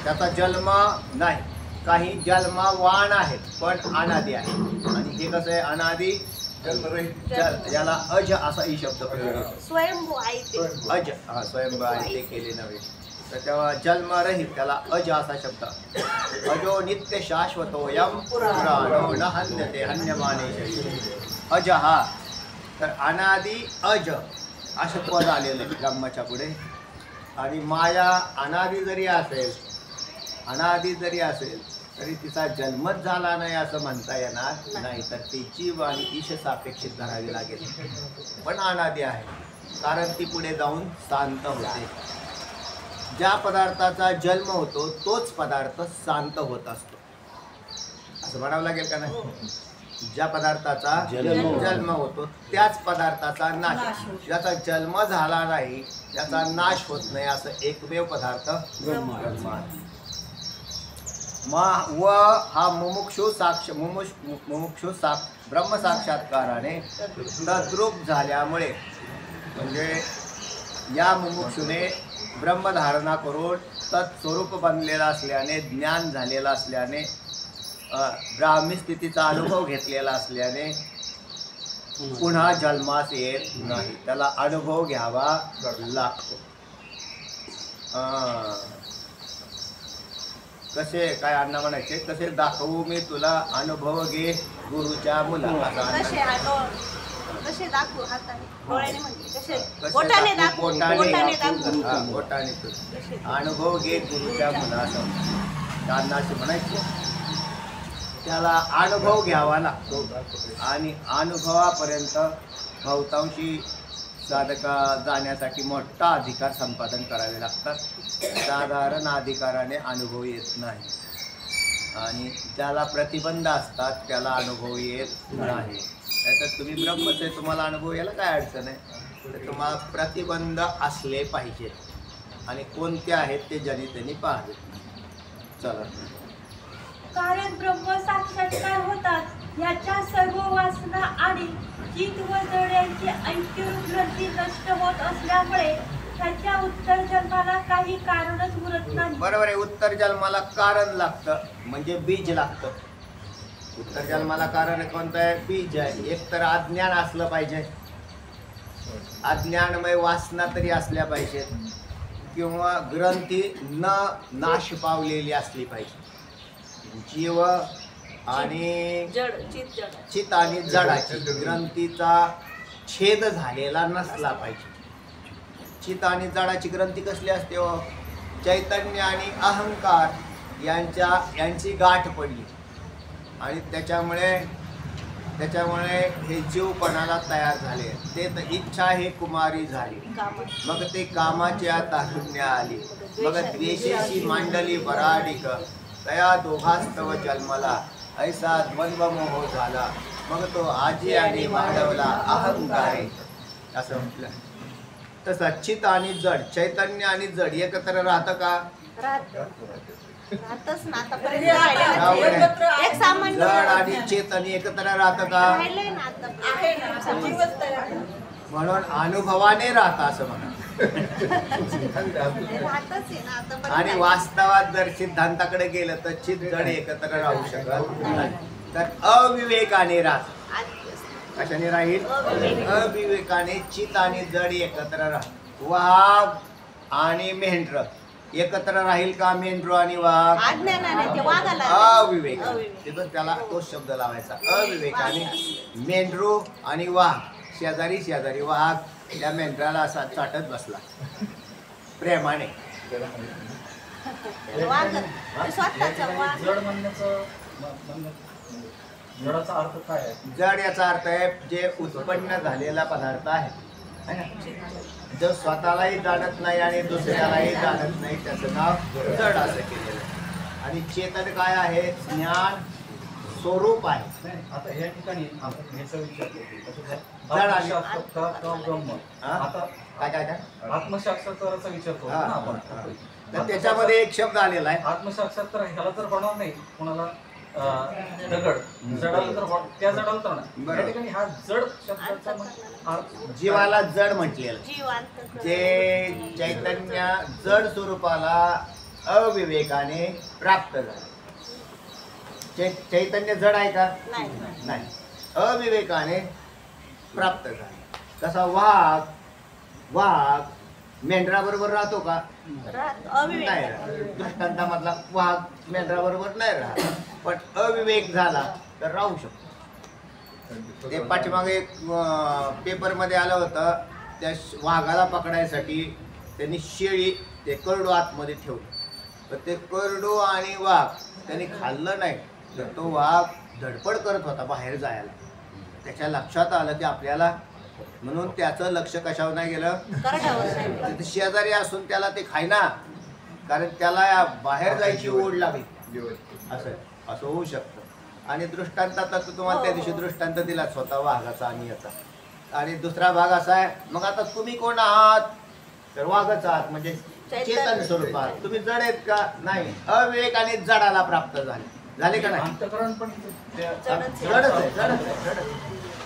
त्याचा जन्म नाही. काही जन्मवान आहेत पण अनादि आहे. आणि हे कसं आहे? अनादि जन्मरहित, याला अज असा ही शब्द स्वयंभू आहे ते. अज, हा स्वयंभू आहे ते केले नव्हे. तर तेव्हा जन्मरहित त्याला अज असा शब्द. अजो नित्य शाश्वतोयम पुराणो न हन्यते हन्यमाने शरीरे. अज हा तर अनादि अज असं पद आलेलं आहे ब्रह्माच्या पुढे. आणि माया अनादि जरी असेल तरी तिचा जन्मच झाला नाही असं म्हणता येणार नाही. तर ती जीव आणि ईश सापेक्षित धरावी लागेल. पण अनादि आहे कारण ती पुढे जाऊन शांत होते. ज्या पदार्थाचा जन्म होतो तोच पदार्थ शांत होत असतो असं म्हणावं लागेल का नाही? ज्या पदार्थाचा जन्म होतो त्याच पदार्थाचा नाश. ज्याचा जन्म झाला नाही त्याचा नाश होत नाही असं एकमेव पदार्थ ब्रह्म आहे. व हा मुमुक्षु ब्रह्म साक्षात्काराने तद्रूप झाल्यामुळे, म्हणजे या मुमुक्षुने ब्रह्मधारणा करून तत्स्वरूप बनलेला असल्याने, ज्ञान झालेला असल्याने, ब्राह्मी स्थितीचा अनुभव घेतलेला असल्याने पुन्हा जन्मास येत नाही. त्याला अनुभव घ्यावा लागतो. कसे काय अण्णा म्हणायचे, कसे दाखवू मी तुला अनुभव घे गुरुच्या मुला. कसे दाखवू? हाताने, डोळ्याने म्हणजे कसे? बोटाने बोटाने अनुभव घे गुरुच्या मुला असं अण्णा असे म्हणायचे. त्याला अनुभव घ्यावा लागतो आणि अनुभवापर्यंत बहुतांशी साधका जाण्यासाठी मोठा अधिकार संपादन करावे लागतात. साधारण अधिकाराने अनुभव येत नाही आणि ज्याला प्रतिबंध असतात त्याला अनुभव येत नाही. नाहीतर तुम्ही ब्रह्मच आहे, तुम्हाला अनुभव यायला काय अडचण आहे? तर तुम्हाला प्रतिबंध असले पाहिजेत आणि कोणते आहेत ते ज्यांनी त्यांनी पाहावे. चला. कारण ब्रह्म साक्षात्कार होतात याच्या सर्व वासना आणि चित्त व जड्यांची ऐक्यरूप ग्रंथी नष्ट होत असल्यामुळे त्याच्या उत्तर जन्माला काही कारणच उरत नाही. बरोबर आहे. उत्तर जन्माला कारण लागतं म्हणजे बीज लागतं. उत्तर जन्माला कारण कोणतं आहे? बीज आहे. एक तर अज्ञान असलं पाहिजे, अज्ञानमय वासना तरी असल्या पाहिजेत, किंवा ग्रंथी न नाश पावलेली असली पाहिजे. जीव आणि जड चित जड चित आणि जडाची ग्रंथीचा छेद झालेला नसला पाहिजे. चित आणि जडाची ग्रंथी कसली असते हो? चैतन्य आणि अहंकार यांची गाठ पडली आणि त्याच्यामुळे हे जीवपणाला तयार झाले. ते तर इच्छा हे कुमारी झाली, मग ते कामाच्या तारुण्य आली, मग द्वेषेशी मांडली बराडिक, तया दोघास्तव जन्मला ऐसा द्वंद्व मोह झाला, मग तो आजी आणि मांडवला अहंकारे. असं म्हटलं. तसं चित आणि जड, चैतन्य आणि जड एकत्र राहतं का? राहतच ना आतापर्यंत राहिलं. एक सामान्य जड आणि चेतन एकत्र राहतं का? राहिलंय ना आतापर्यंत. म्हणून अनुभवाने राहतं असं म्हणा. राहतच आहे ना आतापर्यंत. आणि वास्तवात जर सिद्धांताकडे गेलं तर चित जड एकत्र राहू शकत नाही. तर अविवेकाने राहत. कशाने राहील? अविवेकाने चित आणि जड एकत्र राहत. वाघ आणि मेंढर एकत्र राहील का? मेंढरू आणि वाघ अज्ञानाने ते वागायला अविवेक. तिथं त्याला तो शब्द लावायचा. अविवेकाने मेंढरू आणि वाघ शेजारी शेजारी, वाघ त्या मेंढराला असा चाटत बसला प्रेमाने. स्वतःचा वाग. जड म्हणण्याचं जडाचा अर्थ काय आहे? जड याचा अर्थ आहे जे उत्पन्न झालेला पदार्थ आहे, है ना? जो स्वतःलाही जाणत नाही आणि दुसऱ्यालाही जाणत नाही, त्याचं नाव जड असं केलेलं आहे. आणि चेतन काय आहे? ज्ञान स्वरूप आहे. नाही, आता या ठिकाणी आपण ह्याचा विचार करतो. जड आणि आत्मसाक्षात्कार किंवा ब्रह्म. हा? आता काय काय काय आत्मसाक्षात्काराचा विचार करतो हा, ना हा, आपण. हा. तर त्याच्यामध्ये एक शब्द आलेला आहे. आत्मसाक्षात्कार ह्याला तर होणार नाही कोणाला. दगड जडाला तर त्या जडाला तर नाही. बरोबर. या ठिकाणी हा जड शब्दाचा अर्थ जीवाला जड म्हटलेलं. जीव अंतःकरण. जे चैतन्य जड स्वरूपाला अविवेकाने प्राप्त झालं. चैतन्य जड आहे का? नाही. नाही. अविवेकाने प्राप्त झालं. कसा वाघ मेंढराबरोबर राहतो का? अविवेक. नाही राहत. दृष्टांतामधला वाघ मेंढराबरोबर नाही राहत, पण अविवेक झाला तर राहू शकतो. ते पाठीमागे एक पेपरमध्ये आलं होतं. त्या वाघाला पकडायसाठी त्यांनी शेळी ते करडू आतमध्ये ठेवलं, तर ते करडू आणि वाघ त्यांनी खाल्लं नाही, तर तो वाघ धडपड करत होता बाहेर जायला. त्याच्या लक्षात आलं की आपल्याला, म्हणून त्याचं लक्ष कशावर नाही गेलं? करडावर. शेजारी असून त्याला ते खायना, कारण त्याला बाहेर जायची ओढ लागली. असं होऊ शकतं. आणि दृष्टांतात आता तुम्हाला त्या दिवशी दृष्टांत दिला स्वतः वाघाचा आणि याचा. आणि दुसरा भाग असा आहे, मग आता तुम्ही कोण आहात? तर वाघच आहात, म्हणजे चेतन स्वरूपात. तुम्ही जड आहेत का? नाही. अविवेकाने जडाला प्राप्त झाले का नाही? अंतःकरण पण जडच आहे.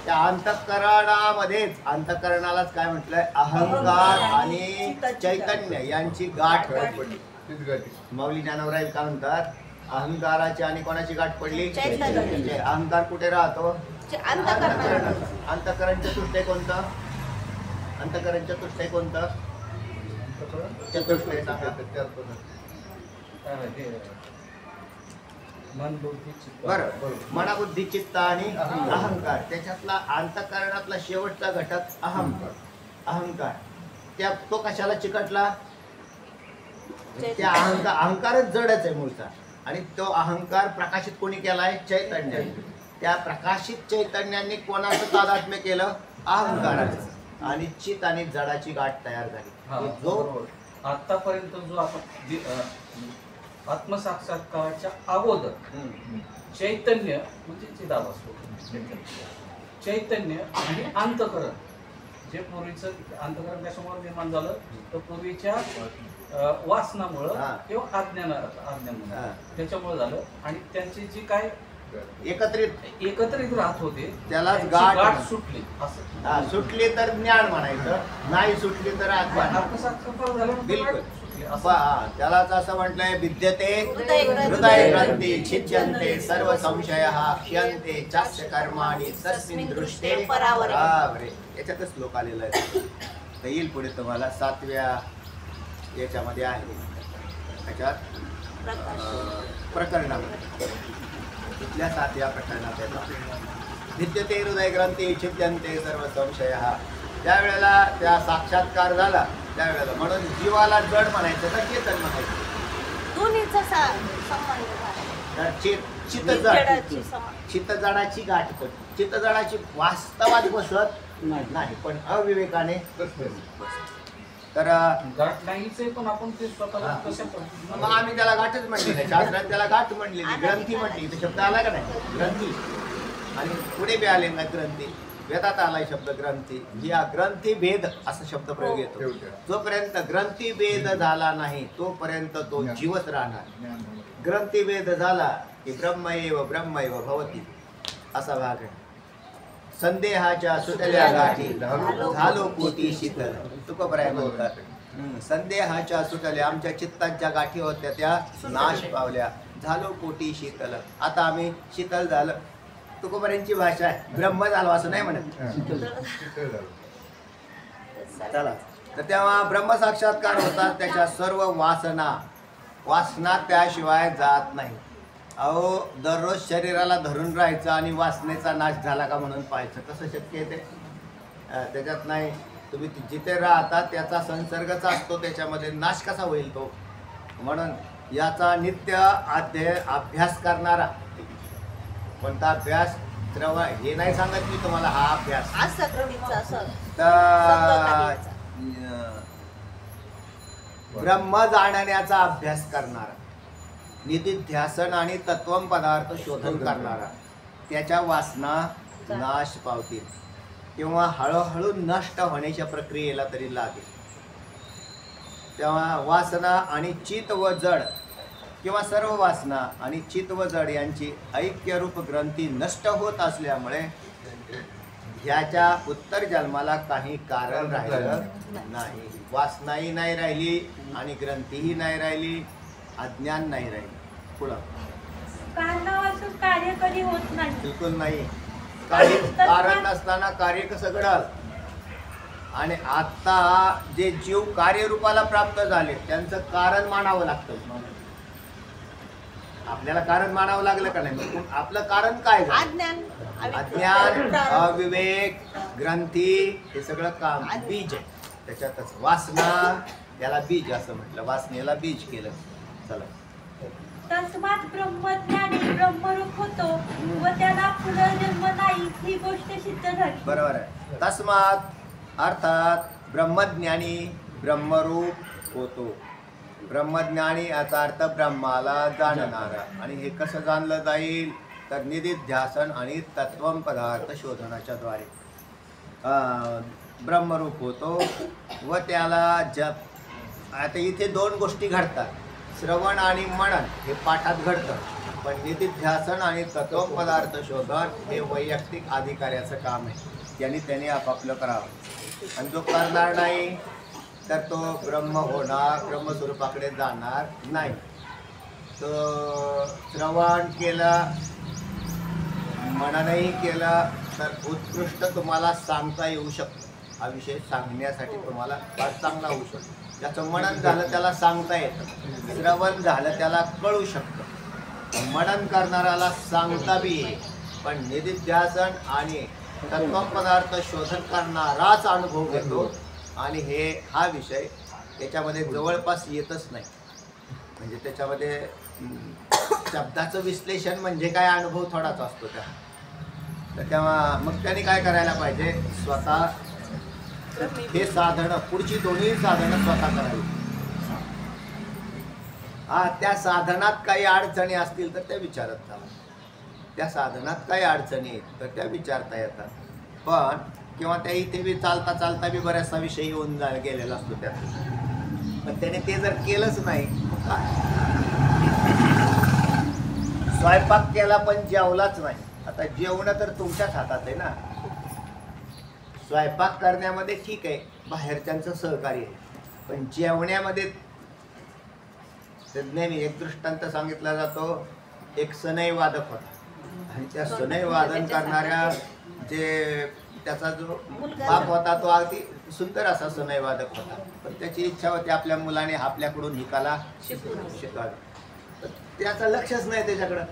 त्या अंतःकरणामध्येच, अंतःकरणालाच काय म्हटलंय? अहंकार आणि चैतन्य यांची गाठ पडली. माऊली ज्ञानोबराय काय म्हणतात? अहंकाराची आणि कोणाची गाठ पडली? चैतन्य. अहंकार कुठे राहतो? अंतःकरण. अंतःकरण चतुष्टय कोणतं? अंतःकरण चतुष्टय कोणतं? चतुष्टय मन बुद्धी चित्त. बरं. मना बुद्धी चित्त आणि अहंकार. त्याच्यातला अंतःकरणातला शेवटचा घटक अहंकार. तो कशाला चिकटला? त्या अहंकारच जडच आहे मूळचा. आणि तो अहंकार प्रकाशित कोणी केलाय? चैतन्य. त्या प्रकाशित चैतन्याने कोणाचं तादात्म्य केलं? अहंकाराचं. आणि चित आणि जडाची गाठ तयार झाली. जो आतापर्यंत जो आपण आत्मसाक्षात्काराच्या अगोदर चैतन्य म्हणजे चिदाभास, चैतन्य आणि अंतःकरण, जे पूर्वीचं अंतःकरण कशामुळे निर्माण झालं? तर पूर्वीच्या वासनामुळं किंवा अज्ञानामुळे त्याच्यामुळे झालं. आणि त्यांची जी काय एकत्रित राहत होते त्यालाच गाठ सुटली. असं सुटली तर ज्ञान म्हणायचं, नाही सुटली तर आत्मसाक्षात्कार झाल्यानंतर बिलकुल असली असं त्यालाच असं म्हटलंय विद्यते हृदय हृदय ग्रंथी छिद्यन्ते सर्व संशयः क्षयन्ते चास्य कर्माणि तस्मिन् दृष्टे परावरे. याच्यातच श्लोक आलेला आहे. तर येईल पुढे तुम्हाला 7व्या याच्यामध्ये आहे त्याच्यात प्रकरणामध्ये तिथल्या 7व्या प्रकरणात येतात विद्यते हृदय ग्रंथी छिद्यन्ते सर्व संशयः. ज्या वेळेला त्या साक्षात्कार झाला त्यावेळेला म्हणून जीवाला जड म्हणायचं का चेतन म्हणायचं? दोन्हीचा संबंध झाला. तर चित्तजड जडाची समान. चित्तजडाची गाठ पण चित्तजडाची वास्तवात बसत नाही पण अविवेकाने तर गाठ नाहीच आहे, पण आपण ते स्वतःला कसं मग आम्ही त्याला गाठच म्हणली नाही. शास्त्रात त्याला गाठ म्हणली नाही, ग्रंथी म्हणली. इथे शब्द आला का नाही ग्रंथी, आणि पुढे बी आले ना ग्रंथी. वेदात आलाय शब्द ग्रंथी. या ग्रंथी भेद असा शब्द प्रयोग येतो. जोपर्यंत ग्रंथी भेद झाला नाही तोपर्यंत तो जीवच राहणार. ग्रंथी भेद झाला की ब्रह्मैव भवती असा भाग आहे. संदेहाच्या सुटल्या गाठी झालो कोटी शीतल. तुकोबराय म्हणतात संदेहाच्या सुटल्या, आमच्या चित्तांच्या गाठी होत्या त्या नाश पावल्या. झालो कोटी शीतल, आता आम्ही शीतल झालं. तुकोबऱ्यांची भाषा आहे. ब्रह्म झालो असं नाही म्हणत. चला, तर तेव्हा ब्रह्म साक्षात्कार होता. त्याच्या सर्व वासना त्याशिवाय जात नाही. अहो दररोज शरीराला धरून राहायचं आणि वासनेचा नाश झाला का म्हणून पाहायचं, कसं शक्य आहे ते? त्याच्यात नाही. तुम्ही जिथे राहता त्याचा संसर्गच असतो, त्याच्यामध्ये नाश कसा होईल तो? म्हणून याचा नित्य अभ्यास करणारा, कोणता अभ्यास? हे नाही सांगत मी तुम्हाला हा अभ्यास तर ब्रह्म जाणण्याचा अभ्यास करणारा, निधिध्यासन आणि तत्वम पदार्थ शोधन करणारा, त्याच्या वासना नाश पावतील किंवा हळूहळू नष्ट होण्याच्या प्रक्रियेला तरी लागेल. तेव्हा वासना आणि चित व जड किंवा सर्व वासना आणि चित व जड यांची ऐक्यरूप ग्रंथी नष्ट होत असल्यामुळे ह्याच्या उत्तर जन्माला काही कारण राहिलं नाही. वासनाही नाही राहिली आणि ग्रंथीही नाही राहिली, अज्ञान नाही राहिली. पुढं कारणापासून कार्य कधी होत नाही. बिलकुल नाही. काही कारण नसताना कार्य कसं घडल? आणि आता जे जीव कार्यरूपाला प्राप्त झाले त्यांचं कारण मानावं लागतं. आपल्याला कारण मानावं लागलं का नाही? आपलं कारण काय झालं? अज्ञान, अविवेक, ग्रंथी, हे सगळं काम बीज आहे. त्याच्यातच वासना, याला बीज असं म्हटलं. वासनेला बीज केलं. चला, तस्मात ब्रह्मज्ञानी ब्रह्मरूप होतो व त्याला पुनर्जन्म नाही, ही गोष्ट सिद्ध झाली. बरोबर आहे. तस्मात अर्थात ब्रह्मज्ञानी ब्रह्मरूप होतो. ब्रह्मज्ञानी याचा अर्थ ब्रह्माला जाणणारा. आणि हे कसं जाणलं जाईल? तर निधिध्यासन आणि तत्वम पदार्थ शोधनाच्या द्वारे ब्रह्मरूप होतो व त्याला जप. आता इथे 2 गोष्टी घडतात, श्रवण आणि मनन हे पाठात घडतं, पण निधिध्यासन आणि तत्वम पदार्थ शोधन हे वैयक्तिक अधिकाऱ्याचं काम आहे. त्याने आपापलं करावं. आणि जो करणार नाही तर तो ब्रह्म होणार, ब्रह्मस्वरूपाकडे जाणार नाही. तो श्रवण केलं, मननही केलं तर उत्कृष्ट तुम्हाला सांगता येऊ शकतो. हा विषय सांगण्यासाठी तुम्हाला फार चांगला होऊ शकतो. ज्याचं मनन झालं त्याला सांगता येतं, श्रवण झालं त्याला कळू शकतं. मनन करणाऱ्याला सांगता बी येईल, पण निधिध्यासन आणि तत्वपदार्थ शोधन करणाराच अनुभव घेतो. आणि हा विषय त्याच्यामध्ये जवळपास येतच नाही. म्हणजे त्याच्यामध्ये शब्दाचं विश्लेषण म्हणजे काय, अनुभव थोडाच असतो त्या. तर तेव्हा मग त्याने काय करायला पाहिजे? स्वतः हे साधनं, पुढची दोन्ही साधनं स्वतः करावी. त्या साधनात काही अडचणी असतील तर त्या विचारत जा. त्या साधनात काही अडचणी आहेत तर त्या विचारता येतात. पण किंवा त्या इथे बी चालता बी बऱ्याचसा विषय येऊन गेलेला असतो त्यात. पण त्याने ते जर केलंच नाही, स्वयंपाक केला पण जेवलाच नाही. आता जेवणं तर तुमच्याच हातात आहे ना. स्वयंपाक करण्यामध्ये ठीक आहे, बाहेरच्यांचं सहकार्य आहे, पण जेवण्यामध्ये तर नेहमी एक दृष्टांत सांगितला जातो. एक सनई वादक होता आणि त्या सनई वादन करणाऱ्या जे त्याचा जो बाप होता तो अगदी सुंदर असा सनई वादक होता. पण त्याची इच्छा होती आपल्या मुलाने आपल्याकडून ही कला शिकावी. तर त्याचं लक्षच नाही त्याच्याकडं.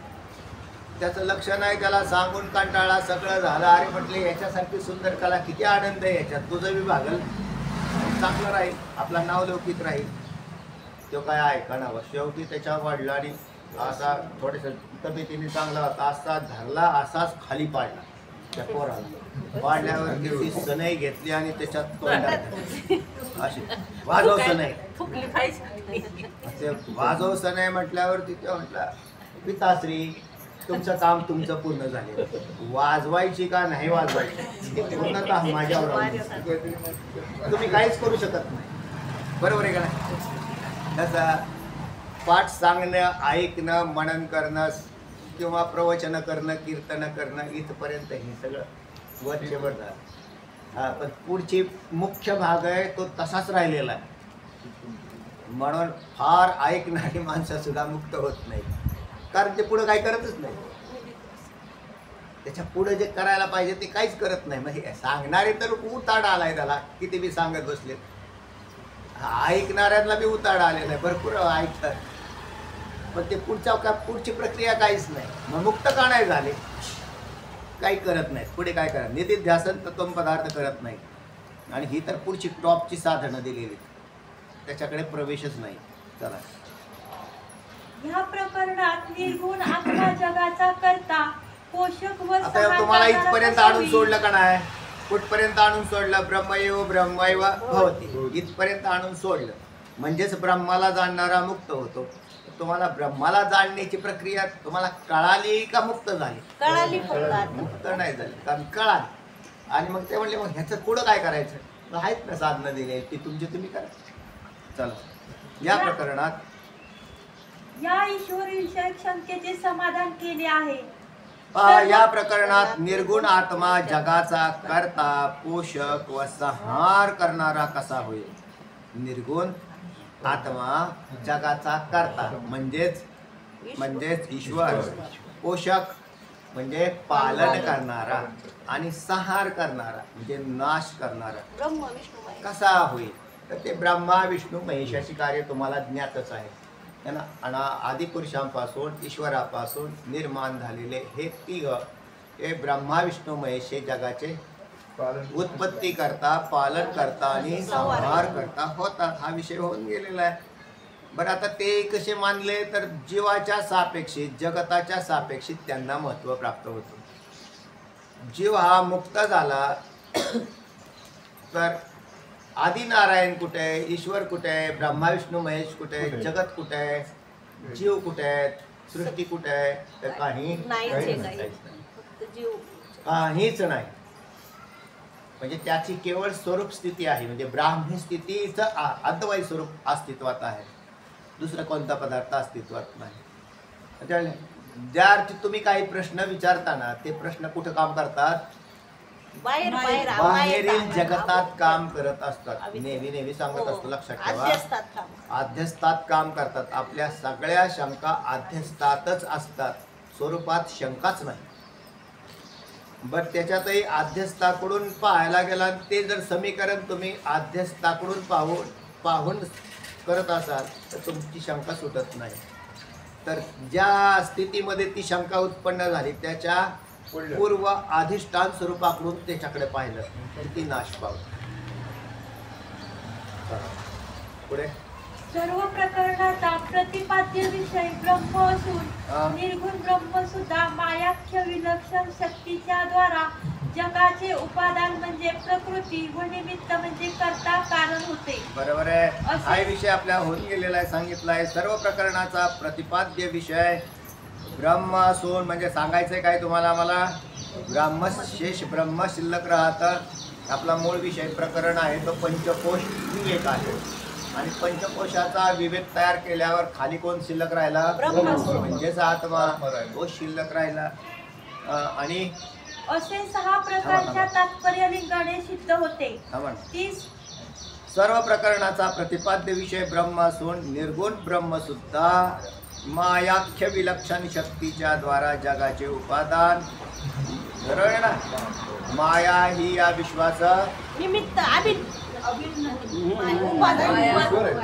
त्याचं लक्ष नाही. त्याला सांगून कंटाळा सगळं झालं. अरे म्हटले याच्यासारखी सुंदर कला किती आनंद आहे याच्यात. तुझं बी भागल चांगलं राहील, आपला नाव लौकिक राहील. तो काय ऐकणार. शेवटी त्याच्या वडिलांनी असा थोडेसे तब्येतीने चांगला होता असा धरला असाच खाली पाडला त्या पोराला. पाडल्यावर ती सनई घेतली आणि त्याच्यात तोंडात अशी वाजव सनई. ते वाजव सनई म्हटल्यावर तिथे म्हटलं पिताश्री तुमचं काम तुमचं पूर्ण झाले. वाजवायची का नाही वाजवायची पूर्णतः माझ्यावर अवलंबून. तुम्ही काहीच करू शकत नाही. बरोबर आहे का नाही. तसं पाठ सांगणं, ऐकणं, मनन करणं किंवा प्रवचन करणं, कीर्तन करणं इथपर्यंत हे सगळं वरचेवर झालं. हा, पण पुढची मुख्य भाग आहे तो तसाच राहिलेला आहे. म्हणून फार ऐकणारी माणसं सुद्धा मुक्त होत नाही. कारण ते पुढं काही करतच नाही. त्याच्या पुढे जे करायला पाहिजे ते काहीच करत नाही. म्हणजे सांगणारे तर उताड आलाय त्याला किती बी सांगत बसले. ऐकणाऱ्यांना बी उताड आलेला आहे. भरपूर ऐकतात पण ते पुढची प्रक्रिया काहीच नाही. मग मुक्त का नाही झाले. काही करत नाहीत. पुढे काय करत निधिध्यासन तत्त्व पदार्थ करत नाही. आणि ही तर पुढची टॉपची साधनं दिलेली त्याच्याकडे प्रवेशच नाही. चला ह्या प्रकरणात निर्गुण आत्मा जगाचा करता पोषक व आता तुम्हाला इथपर्यंत आणून सोडलं का नाही. कुठपर्यंत आणून सोडलं. ब्रह्मैव ब्रह्मैव भवति इथपर्यंत आणून सोडलं म्हणजेच ब्रह्माला जाणणारा मुक्त होतो. तुम्हाला ब्रह्माला जाणण्याची प्रक्रिया तुम्हाला कळाली का मुक्त झाली. कळाली फक्त मुक्त नाही झाली कारण कळाली. आणि मग ते म्हणले मग ह्याचं पुढं काय करायचं. आहेत ना साधनं दिली ती तुमची तुम्ही करा. चला या प्रकरणात या ईश्वरी विषयक शंकेचे समाधान केले आहे. या प्रकरणात निर्गुण आत्मा जगाचा करता पोषक व संहार करणारा कसा होईल. निर्गुण आत्मा जगाचा करता म्हणजेच ईश्वर, पोषक म्हणजे पालन करणारा आणि संहार करणारा म्हणजे नाश करणारा ब्रह्म विष्णू महेश. कसा होईल. तर ते ब्रह्मा विष्णू महेशाची कार्य तुम्हाला ज्ञातच आहे. त्यांना आणि आदिपुरुषांपासून ईश्वरापासून निर्माण झालेले हे तिघ हे ब्रह्मा विष्णू महेश हे जगाचे उत्पत्ती करता, पालन करता आणि संहार करता होतात. हा विषय होऊन गेलेला आहे. बरं आता ते कसे मानले तर जीवाच्या सापेक्षित जगताच्या सापेक्षित त्यांना महत्त्व प्राप्त होतं. जीव हा मुक्त झाला तर आदिनारायण कुठे आहे, ईश्वर कुठे आहे, ब्रह्मा विष्णू महेश कुठे आहे, जगत कुठे आहे, जीव कुठे आहे, सृष्टी कुठे आहे. तर काहीच नाही. म्हणजे त्याची केवळ स्वरूप स्थिती आहे. म्हणजे ब्राह्मी स्थितीचं अद्वैत स्वरूप अस्तित्वात आहे. दुसरा कोणता पदार्थ अस्तित्वात नाही. ज्या अर्थी तुम्ही काही प्रश्न विचारताना ते प्रश्न कुठं काम करतात. बाहेरील जगतात काम करत असतात. नेहमी सांगत असतो लक्षात ठेवा. आध्यस्थात काम करतात. आपल्या सगळ्या शंका आध्यस्थातच असतात. स्वरूपात शंकाच नाही. बट त्याच्यातही आध्यस्थाकडून पाहायला गेला ते जर समीकरण तुम्ही आध्यस्थाकडून पाहून करत असाल तर तुमची शंका सुटत नाही. तर ज्या स्थितीमध्ये ती शंका उत्पन्न झाली त्याच्या पूर्व अधिष्ठान स्वरूपाकडून त्याच्याकडे पाहिलं तर ती नाश पावते. पुढे सर्व प्रकरणाचा प्रतिपाद्य विषय ब्रह्म असून निर्गुण ब्रह्म सुद्धा मायाख्य विलक्षण शक्तीच्या द्वारा जगाचे उपादान म्हणजे प्रकृती व निमित्त म्हणजे कर्ता कारण होते. बरोबर आहे. हा विषय आपल्या होऊन गेलेला आहे. सांगितला आहे सर्व प्रकरणाचा प्रतिपाद्य विषय ब्रह्म असून म्हणजे सांगायचंय काय तुम्हाला. मला ब्रह्मशेष ब्रह्म शिल्लक राहतं. आपला मूळ विषय प्रकरण आहे तो पंचकोश विवेक आहे. आणि पंचकोशाचा विवेक तयार केल्यावर खाली कोण शिल्लक राहिला. म्हणजेच आत्मा तो शिल्लक राहिला. आणि असे 6 प्रकारच्या तात्पर्य लिंगाने सिद्ध होते. सर्व प्रकरणाचा प्रतिपाद्य विषय ब्रह्म असून निर्गुण ब्रह्म सुद्धा मायाख्य विलक्षण शक्तीच्या द्वारा जगाचे उपादान, बरोबर ना? माया ही या विश्वाचा निमित्त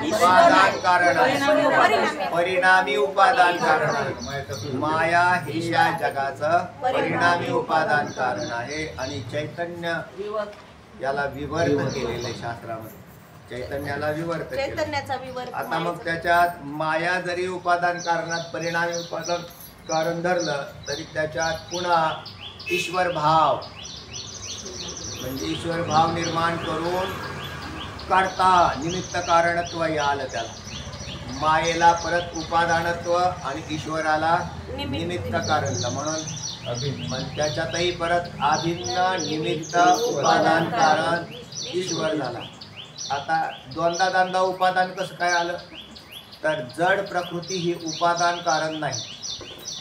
उपादान कारण आहे, परिणामी उपादान कारण आहे. माया ही या जगाचं परिणामी उपादान कारण आहे. आणि चैतन्य याला विवर्त केलेले शास्त्रामध्ये, चैतन्याला विवर्त केलं. चैतन्याचा विवर्त. आता मग त्याच्यात माया जरी उपादान कारणात परिणामी उपादान कारण धरलं तरी त्याच्यात पुन्हा ईश्वर भाव म्हणजे ईश्वर भाव निर्माण करून काढता निमित्त कारणत्व हे आलं त्याला. मायेला परत उपादानत्व आणि ईश्वराला निमित्त कारणत्व म्हणून त्याच्यातही परत अभिन्न निमित्त उपादान कारण ईश्वर झाला. आता दोनदा उपादान कसं काय आलं तर जड प्रकृती ही उपादान कारण नाही,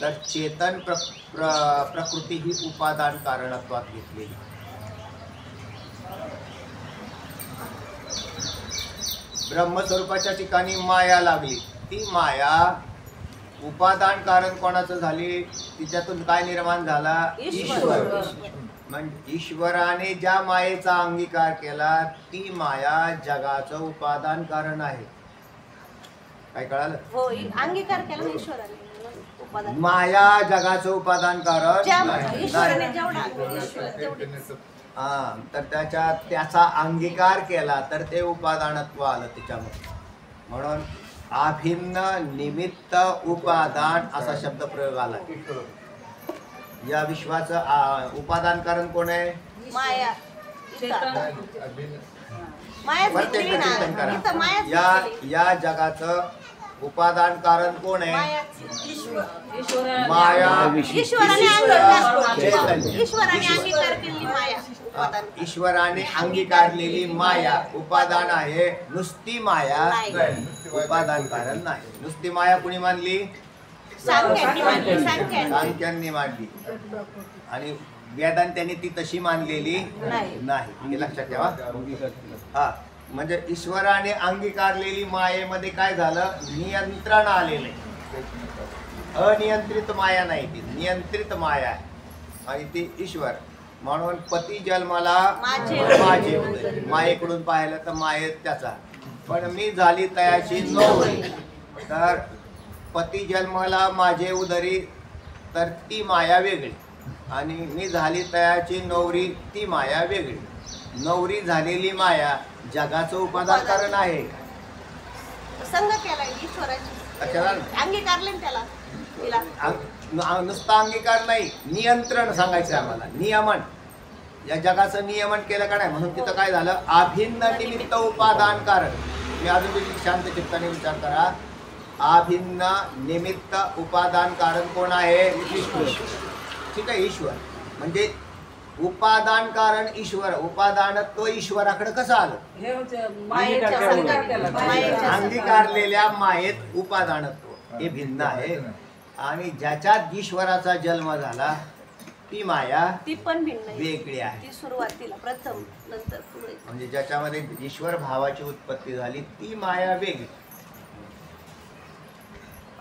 तर चेतन प्रकृती ही उपादान कारणत्वात घेतलेली. ब्रह्मस्वरूपाच्या ठिकाणी माया लागली. ती माया उपादान कारण कोणाचं झाली? तिच्यातून काय निर्माण झाला? ईश्वर. म्हणजे ईश्वराने ज्या मायेचा अंगीकार केला ती माया जगाचं उपादान कारण आहे. काय कळालं? हो, अंगीकार केला ईश्वराने. उपादान माया जगाचं उपादान कारण नाही. ईश्वराने जेवढा तेवढे. हा, तर त्याचा अंगीकार केला तर ते उपादानत्व आलं त्याच्यामध्ये. म्हणून अभिन्न निमित्त उपादान असा शब्द प्रयोग आला. या विश्वाचं उपादान कारण कोण आहे? माया. प्रत्येक कीर्तन करा. या जगाचं उपादान कारण कोण आहे? माया. ईश्वराने अंगीकार केलेली माया ईश्वराने अंगीकारलेली माया उपादान आहे. नुसती माया उपादान कारण नाही. नुसती माया कुणी मानली? सांख्यांनी मांडली आणि वेदांत्यांनी ती तशी मानलेली नाही. हे लक्षात ठेवा. हा, म्हणजे ईश्वराने अंगीकारलेली मायेमध्ये काय झालं? नियंत्रण आलेलं आहे. अनियंत्रित माया नाही, ती नियंत्रित माया आहे आणि ती ईश्वर. म्हणून पती जन्माला माझे मायेकडून पाहिलं तर मायेत त्याचा, पण मी झाली तयाची नवरी. तर पती जन्माला माझे उदरी तर ती माया वेगळी आणि मी झाली तयाची नवरी ती माया वेगळी. नवरी झालेली माया जगाचं उपादान कारण आहे. संघ केला ईश्वराची, अंगीकारले त्याला. नुसता अंगीकार नाही, नियंत्रण सांगायचं आम्हाला. नियमन, या जगाचं नियमन केलं का नाही? म्हणून तिथं काय झालं? अभिन्न निमित्त उपादान कारण. मी अजून शांत चित्ताने विचार करा. अभिन्न निमित्त उपादान कारण कोण आहे? ईश्वर. ठीक आहे, ईश्वर म्हणजे उपादान कारण ईश्वर. उपादानत्व ईश्वराकडे कसं आलं? अंगीकारलेल्या मायेत उपादानत्व हे भिन्न आहे. आणि ज्याच्यात ईश्वराचा जन्म झाला ती माया ती पण भिन्न वेगळी आहे. ती सुरुवातीला प्रथम नंतर पुढे. म्हणजे ज्याच्यामध्ये ईश्वर भावाची उत्पत्ती झाली ती माया वेगळी.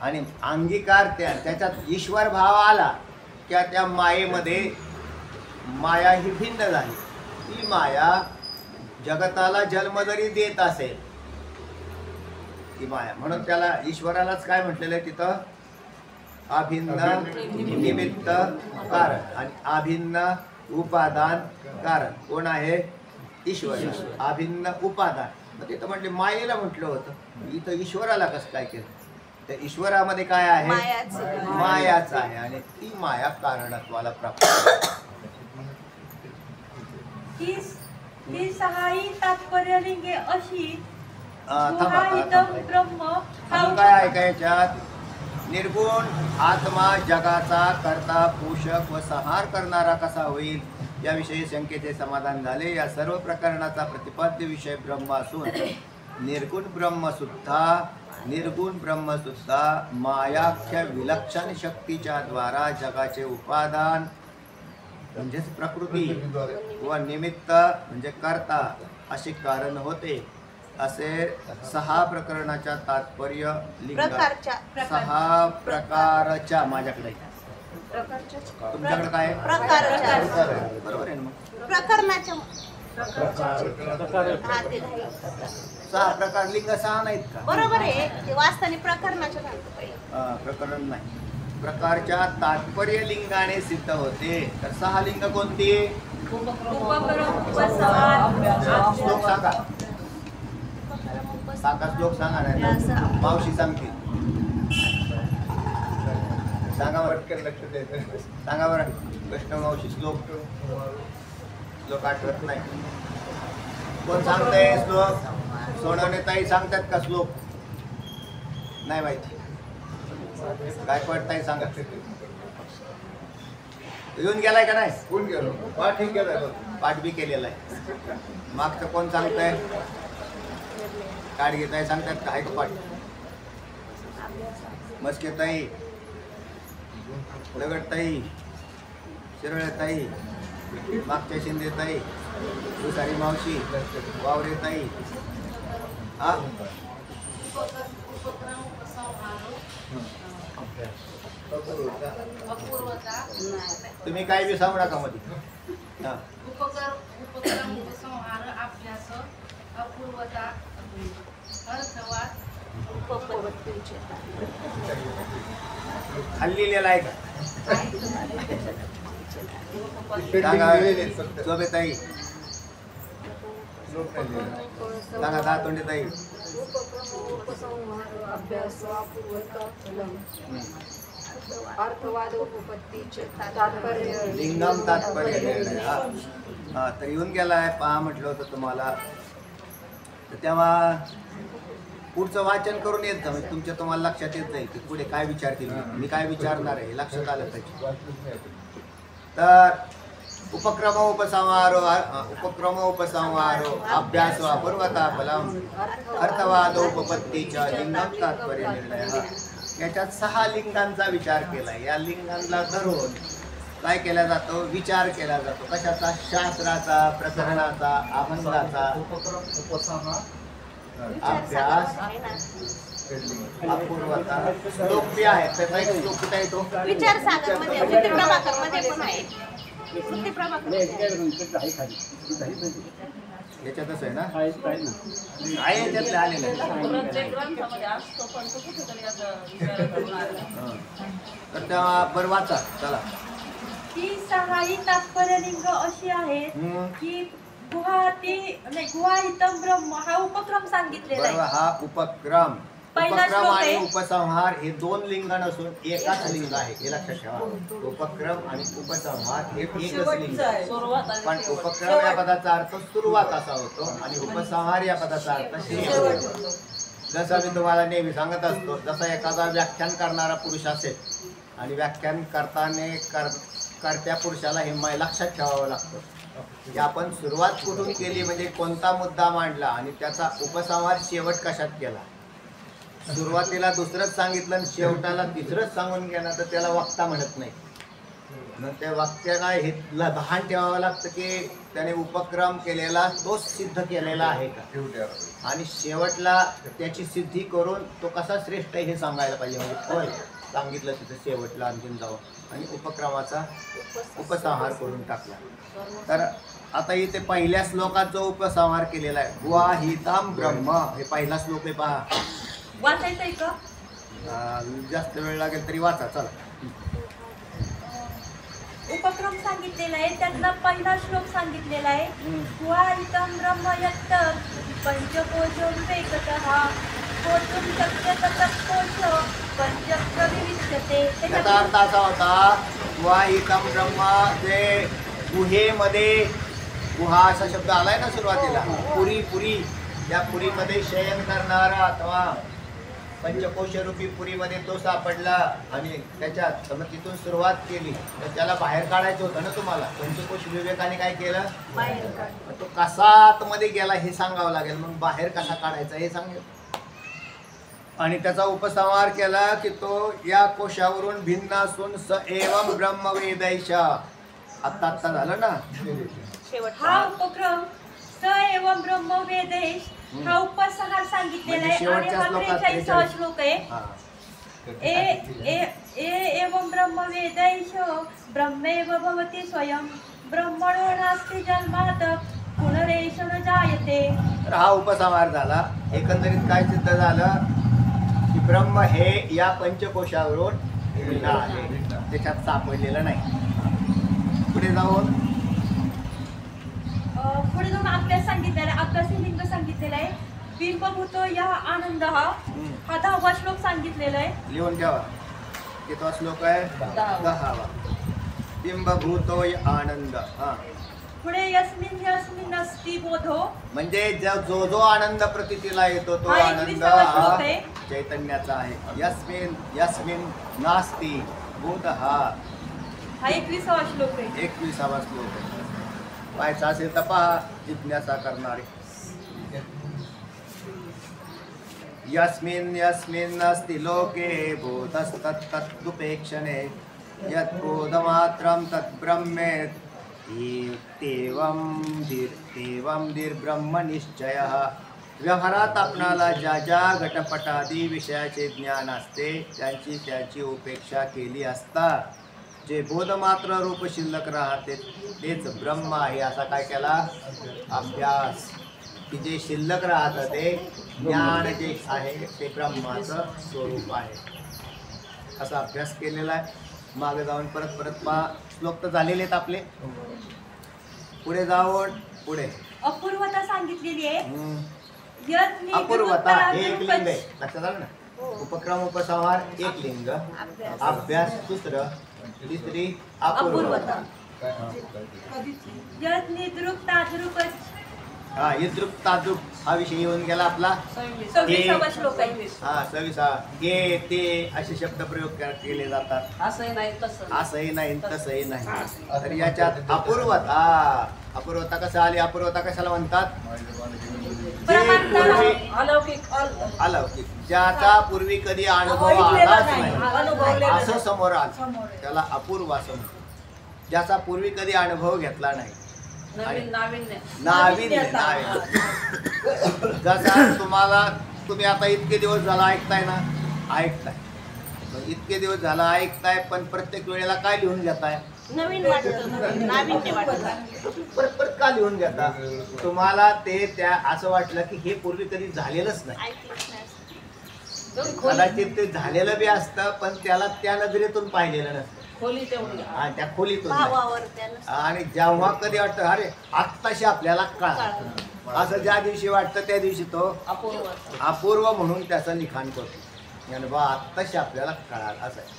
आणि अंगीकार त्याच्यात ईश्वर भाव आला की त्या मायेमध्ये माया ही भिन्न झाली. ती माया जगताला जन्म जरी देत असेल ती माया, म्हणून त्याला ईश्वरालाच काय म्हटलेलं आहे तिथं? अभिन्न निमित्त कारण आणि अभिन्न उपादान कारण. कोण आहे? ईश्वर. अभिन्न उपादान. मग तिथं म्हटले मायेला म्हटलं होतं, इथं ईश्वराला कसं काय केलं? त्या ईश्वरामध्ये काय आहे? मायाच आहे आणि ती माया कारणत्वाला प्राप्त. ही सहाही तात्पर्यलिंगे अशी ब्रह्म काय आहे का याच्यात? निर्गुण आत्मा जगाचा करता, पोषक व संहार करणारा कसा होईल याविषयी शंकेचे समाधान झाले. या सर्व प्रकरणाचा प्रतिपाद्य विषय ब्रह्म असून निर्गुण ब्रह्मसुद्धा मायाख्य विलक्षण शक्तीच्या द्वारा जगाचे उपादान म्हणजेच प्रकृती व निमित्त म्हणजे कर्ता असे कारण होते. असे 6 प्रकरणाच्या तात्पर्य लिंग प्रकारच्या 6 प्रकारच्या माझ्याकडे प्रकारच्याच तुमच्याकडे काय आहे? प्रकारच्या बरोबर आहे ना मग प्रकरणाच्या हा, ते नाही. 6 प्रकार लिंग 6 नाहीत का बरोबर आहे ते वाचताना प्रकरणाच्या सांगतो पहिले. प्रकरण नाही प्रकारच्या तात्पर्य लिंगाने सिद्ध होते तर 6 लिंग कोणती उपक्रम उपसंहार श्लोक सांगा साका श्लोक सांगा नाही मावशी सांगते सांगा बरं लक्ष द्यायचं सांगा बरं कृष्ण मावशी श्लोक आठवत नाही कोण सांगताय श्लोक सोनवणे ताई सांगतात का श्लोक नाही माहिती गायकवाड ताई सांगा येऊन गेलाय का नाही कोण गेलो पाठ गेलाय पाठ बी केलेला आहे मागचं कोण सांगताय काढ घेताय सांगतात का ऐक पाठ मस्के ताई दगड ताई शिरळे ताई मागच्या शिंदे ताई दुसारी मावशी वावरे ताई हा तुम्ही काय बी सांगू नका मध्ये हा उपक्रम उपसंहार अभ्यास अपूर्वता अर्थवाद खाल्ली लिहिलेला आहे का सांगा शोभेताई सांगा दातोंडे ताई उपसंहार अभ्यास अपूर्वता अर्थवाद उपपत्तीचे तात्पर्य लिंगम तात्पर्य निर्णय हा तर येऊन गेलाय पहा म्हटलं होतं तुम्हाला तर तेव्हा पुढचं वाचन करून येत जा म्हणजे तुमच्या तुम्हाला लक्षात येत जाईल की पुढे काय विचारतील मी काय विचारणार आहे लक्षात आलं पाहिजे तर उपक्रम उपसंहारो अभ्यास अपूर्वता फलम अर्थवाद उपपत्तीच्या लिंगम तात्पर्य निर्णय हा याच्यात 6 लिंगांचा विचार केला या लिंगांना धरून काय केला जातो विचार केला जातो कशाचा शास्त्राचा प्रकरणाचा अभंगाचा उपक्रम उपसंहार अभ्यास अपूर्वता श्लोक बी आहे त्याचा एक श्लोक कुठे आहे तो विचार सागर मध्ये वृत्ती प्रभाकर मध्ये पण आहे वृत्ती प्रभाकर याच्यातच आहे ना आहे याच्यातले आलेले आहे. प्रत्येक ग्रंथामध्ये असतो पण तो कुठेतरी असं विचार करून आला. हं. तर तेव्हा बरं वाचा चला ही 6 तात्पर्यलिंग अशी आहेत हं. की गुहाहितम ब्रह्म हा उपक्रम सांगितलेला बरोबर आहे. हा उपक्रम पहिला उपक्रम श्लोक आणि आहे. उपसंहार हे 2 लिंग नसून एकाच लिंग आहे हे लक्षात ठेवा उपक्रम आणि उपसंहार हे एकच लिंग आहे सुरुवात आणि पण शेवट. उपक्रम या पदाचा अर्थ सुरुवात असा होतो आणि उपसंहार या पदाचा अर्थ शेवट होतो. जसं मी तुम्हाला नेहमी सांगत असतो जसा एखादा व्याख्यान करणारा पुरुष असेल आणि व्याख्यान करत्या पुरुषाला हे लक्षात ठेवावं लागतं की आपण सुरुवात कुठून केली म्हणजे कोणता मुद्दा मांडला आणि त्याचा उपसंहार शेवट कशात केला सुरुवातीला दुसरंच सांगितलं आणि शेवटाला तिसरंच सांगून गेला तर त्याला वक्ता म्हणत नाही मग त्या वाक्याला हे लहान ठेवावं लागतं की त्याने उपक्रम केलेला तोच सिद्ध केलेला आहे का आणि शेवटला त्याची सिद्धी करून तो कसा श्रेष्ठ आहे हे सांगायला पाहिजे म्हणजे होय सांगितलं तिथं शेवटला आणखीन जावं आणि उपक्रमाचा उपसंहार करून टाकला तर आता इथे पहिल्या श्लोकात जो उपसंहार केलेला आहे गुहाहितम ब्रह्म हे पहिला श्लोक आहे पहा वाचायचंय का? जास्त वेळ लागेल तरी वाचा चला उपक्रम सांगितलेला आहे त्यातला पहिला श्लोक सांगितलेला आहे गुहाहितम ब्रह्म यत्त पंचकोश विवेकतः कोशं शक्यत तत्कोश पंचप्रविविच्यते. त्याचा अर्थ असा होता गुहाहितम ब्रह्म जे गुहेमध्ये गुहा असा शब्द आलाय ना सुरुवातीला पुरी त्या पुरीमध्ये शयन करणारा अथवा पंचकोश रूपी पुरीमध्ये तो सापडला आणि त्याच्यात मग तिथून सुरुवात केली तर त्याला बाहेर काढायचं होतं ना तुम्हाला पंचकोश विवेकाने काय केलं तो कसा आतमध्ये गेला हे सांगावं लागेल मग बाहेर कसा काढायचा हे सांगेल आणि त्याचा उपसंहार केला की तो या कोशावरून भिन्न असून स एवं ब्रह्मवेदैश आत्ता झालं ना शेवट हा उपक्रम स एवं ब्रह्म वेदेश हा उपसंहार सांगितलेला म्हणजे आहे आणि शेवटच्या हा श्लोकात 43वा श्लोक आहे. हा. एवं ब्रह्म वेदैश ब्रह्मेव भवति स्वयं ब्रह्मणो नास्ति जन्मात् पुनरेष न जायते. तर हा उपसंहार झाला. एकंदरीत काय सिद्ध झालं की ब्रह्म हे या पंचकोशावरून भिन्न आहे, त्याच्यात सापडलेलं नाही. पुढे जाऊन पुढे जाऊन आपल्याला सांगितलेलं आहे, आपल्याला लिंग सांगितलेलं आहे. बिंबभूत या आनंद हा 10वा श्लोक सांगितलेला आहे. लिहून ठेवा. कितवा श्लोक आहे? 10वा. बिंबभूतोय आनंद. हा. पुढे यस्मिन यस्मिन अस्ति बोधो म्हणजे जो जो आनंद प्रतीतीला येतो तो हा आनंद 21वा हा श्लोक आहे. चैतन्याचा आहे. यस्मिन यस्मिन नास्ति बोध हा 21वा श्लोक आहे. 21वा श्लोक आहे. पाहायचा असेल तर पहा, जिज्ञासा करणारे. यस्मिन् यस्मिन् अस्ति लोके बोधस्तत्तदुपेक्षणे यद्बोधमात्रं तद्ब्रह्मेति तेवं ब्रह्म निश्चयः. व्यवहारात आपणाला ज्या ज्या घटपटादी विषयाचे ज्ञान असते त्यांची त्याची उपेक्षा केली असता जे बोधमात्र रूप शिल्लक राहते तेच ब्रह्म आहे. असा काय केला अभ्यास की जे शिल्लक राहतं ते ज्ञान जे आहे ते ब्रह्माचं स्वरूप आहे, असा अभ्यास केलेला आहे. मागे जाऊन परत परत पहा. श्लोक तर झालेले आहेत आपले. पुढे जाऊन पुढे अपूर्वता सांगितलेली आहे. यज्ञ अपूर्वता हे एक लिंग गुरुत्तराधिपती. आहे, लक्षात आलं ना. उपक्रम उपसंहार एक लिंग, अभ्यास दुसरं, तिसरी अपूर्वता. यज्ञ दृक् तादृक् हा इद्रुक तादृक हा विषय येऊन गेला आपला. 26वा श्लोक आहे. हा 26. हे ते असे शब्द प्रयोग केले जातात. असंही नाही तसं असंही नाही तसंही नाही. तर याच्यात अपूर्वता. अपूर्वता कसं आली? अपूर्वता कशाला म्हणतात? जे पूर्वी अलौकिक अलौकिक, ज्याचा पूर्वी कधी अनुभव आलाच नाही असं समोर आलं त्याला अपूर्व असं म्हणतात. ज्याचा पूर्वी कधी अनुभव घेतला नाही. नवीन नाविन्य नाविन्य. जसा तुम्ही आता इतके दिवस झाला ऐकताय ना, ऐकताय मग इतके दिवस झाला ऐकताय, पण प्रत्येक वेळेला काय लिहून घेताय? नवीन वाटतं, नाविन्य वाटतं. परत परत का लिहून घेता? तुम्हाला ते त्या असं वाटलं की हे पूर्वी कधी झालेलंच नाही. ऐकलंच नाही. कदाचित ते झालेलं बी असतं पण त्याला त्या नजरेतून पाहिलेलं नसतं. खोली तेवढी आणि त्या खोलीतून नाही. भावावर त्यानं आणि जेव्हा कधी वाटतं अरे आत्ताशी आपल्याला कळलं, असं ज्या दिवशी वाटतं त्या दिवशी तो अपूर्व अपूर्व म्हणून त्याचं लिखाण करतो. आणि बा आत्ताशी आपल्याला कळालं असं आहे.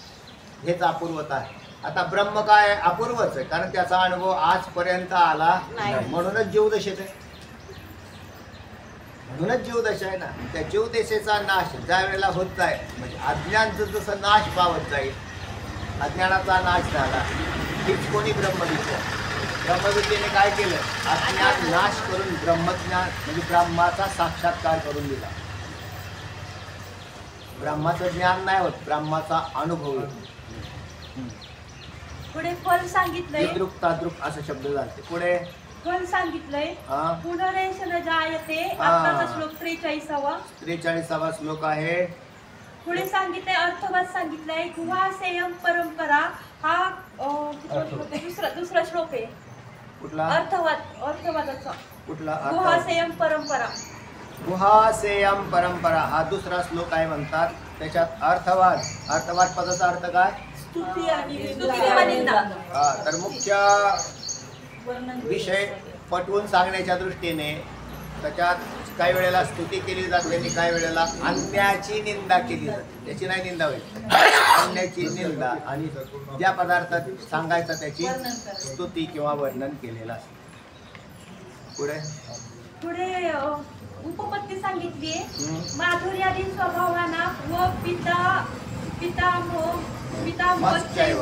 हेच अपूर्वता आहे. आता ब्रह्म काय अपूर्वच आहे, कारण त्याचा अनुभव आजपर्यंत आला नाही. म्हणूनच जीवदशेत आहे. म्हणूनच जीवदशा आहे ना. त्या जीवदशेचा नाश ज्या वेळेला होत जाईल, म्हणजे अज्ञानचं जसं नाश पावत जाईल, अज्ञानाचा नाश झाला, हीच कोणी ब्रह्मविद्या. ब्रह्मविद्येने काय केलं? अज्ञान नाश करून ब्रह्मज्ञान म्हणजे ब्रह्माचा साक्षात्कार करून दिला. ब्रह्माचं ज्ञान नाही होत, ब्रह्माचा अनुभव होतो. पुढे फल सांगितलंय. इद्रुक ताद्रुक असा शब्द झाले. पुढे फल सांगितलंय. हा पुनरेष न जायते. हा. आत्ताचा श्लोक 43वा. 43वा श्लोक आहे. पुढे सांगितलंय अर्थवाद सांगितलंय. गुहासेयम परंपरा हा दुसरा श्लोक आहे. कुठला? अर्थवादाचा. कुठला? गुहासेयम परंपरा. गुहासेयम परंपरा हा दुसरा श्लोक आहे म्हणतात. त्याच्यात अर्थवाद. अर्थवाद पदाचा अर्थ काय? स्तुती आणि स्तुती आणि निंदा. हा, तर मुख्य विषय पटवून सांगण्याच्या दृष्टीने त्याच्यात काही वेळेला स्तुती केली जाते आणि काही वेळेला अन्याची निंदा केली जाते. त्याची नाही निंदा होईल, अन्याची निंदा. आणि ज्या पदार्थात सांगायचं त्याची स्तुती किंवा वर्णन केलेलं असतं. पुढे उपपत्ती सांगितली. माधुर्यादी स्वभावाना व पितामोचैव.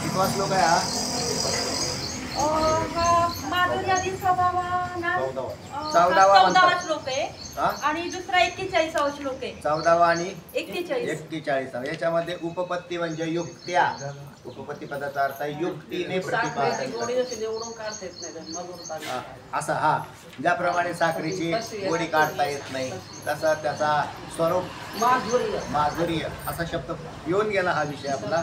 कितवा श्लोक आहे हा? माधुर्यादी स्वभावाना 14वा 14वा श्लोक आहे. हा? आणि दुसरा 41वा श्लोक आहे. 14वा आणि 41. 41. याच्यामध्ये उपपत्ती म्हणजे युक्त्या. उपपत्ती पदाचा अर्थ आहे युक्तीने साखरेची प्रतिपादन गोडी करणे. जशी निवडून काढता येत नाही मधुर हा, पाणी असा हा ज्याप्रमाणे साखरेची गोडी काढता येत नाही तसा त्याचा स्वरूप माधुर्य असा शब्द येऊन गेला हा विषय आपला.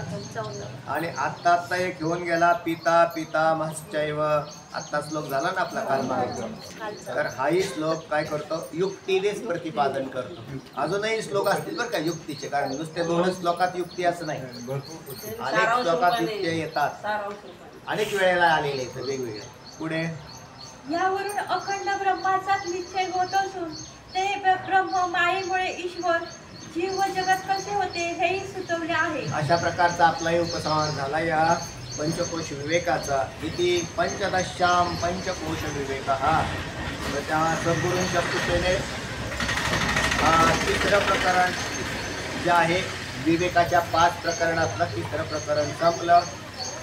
आणि आत्ता एक घेऊन गेला पिता पिता महश्चैव. आत्ता श्लोक झाला ना आपला कालमार्ग. तर हाही श्लोक काय करतो युक्तीनेच प्रतिपादन करतो. अजूनही श्लोक असतील बरं का युक्तीचे, कारण नुसते 2 श्लोकात युक्ती असं नाही, अनेक श्लोकात युक्ती येतात, अनेक वेळेला आलेले आहेत वेगवेगळे. पुढे यावरून अखंड ब्रह्माचाच निश्चय होत असून ते ब्रह्म मायेमुळे ईश्वर जीव व जगत कसे होते हेही सुचवले आहे. अशा प्रकारचा आपलाही उपसंहार झाला या पंचकोश विवेकाचा. इति पंचदशाम पंचकोश विवेक हा. तर त्या सद्गुरूंच्या कृपेने तिसरं प्रकरण जे आहे विवेकाच्या 5 प्रकरणातलं 3रं प्रकरण संपलं.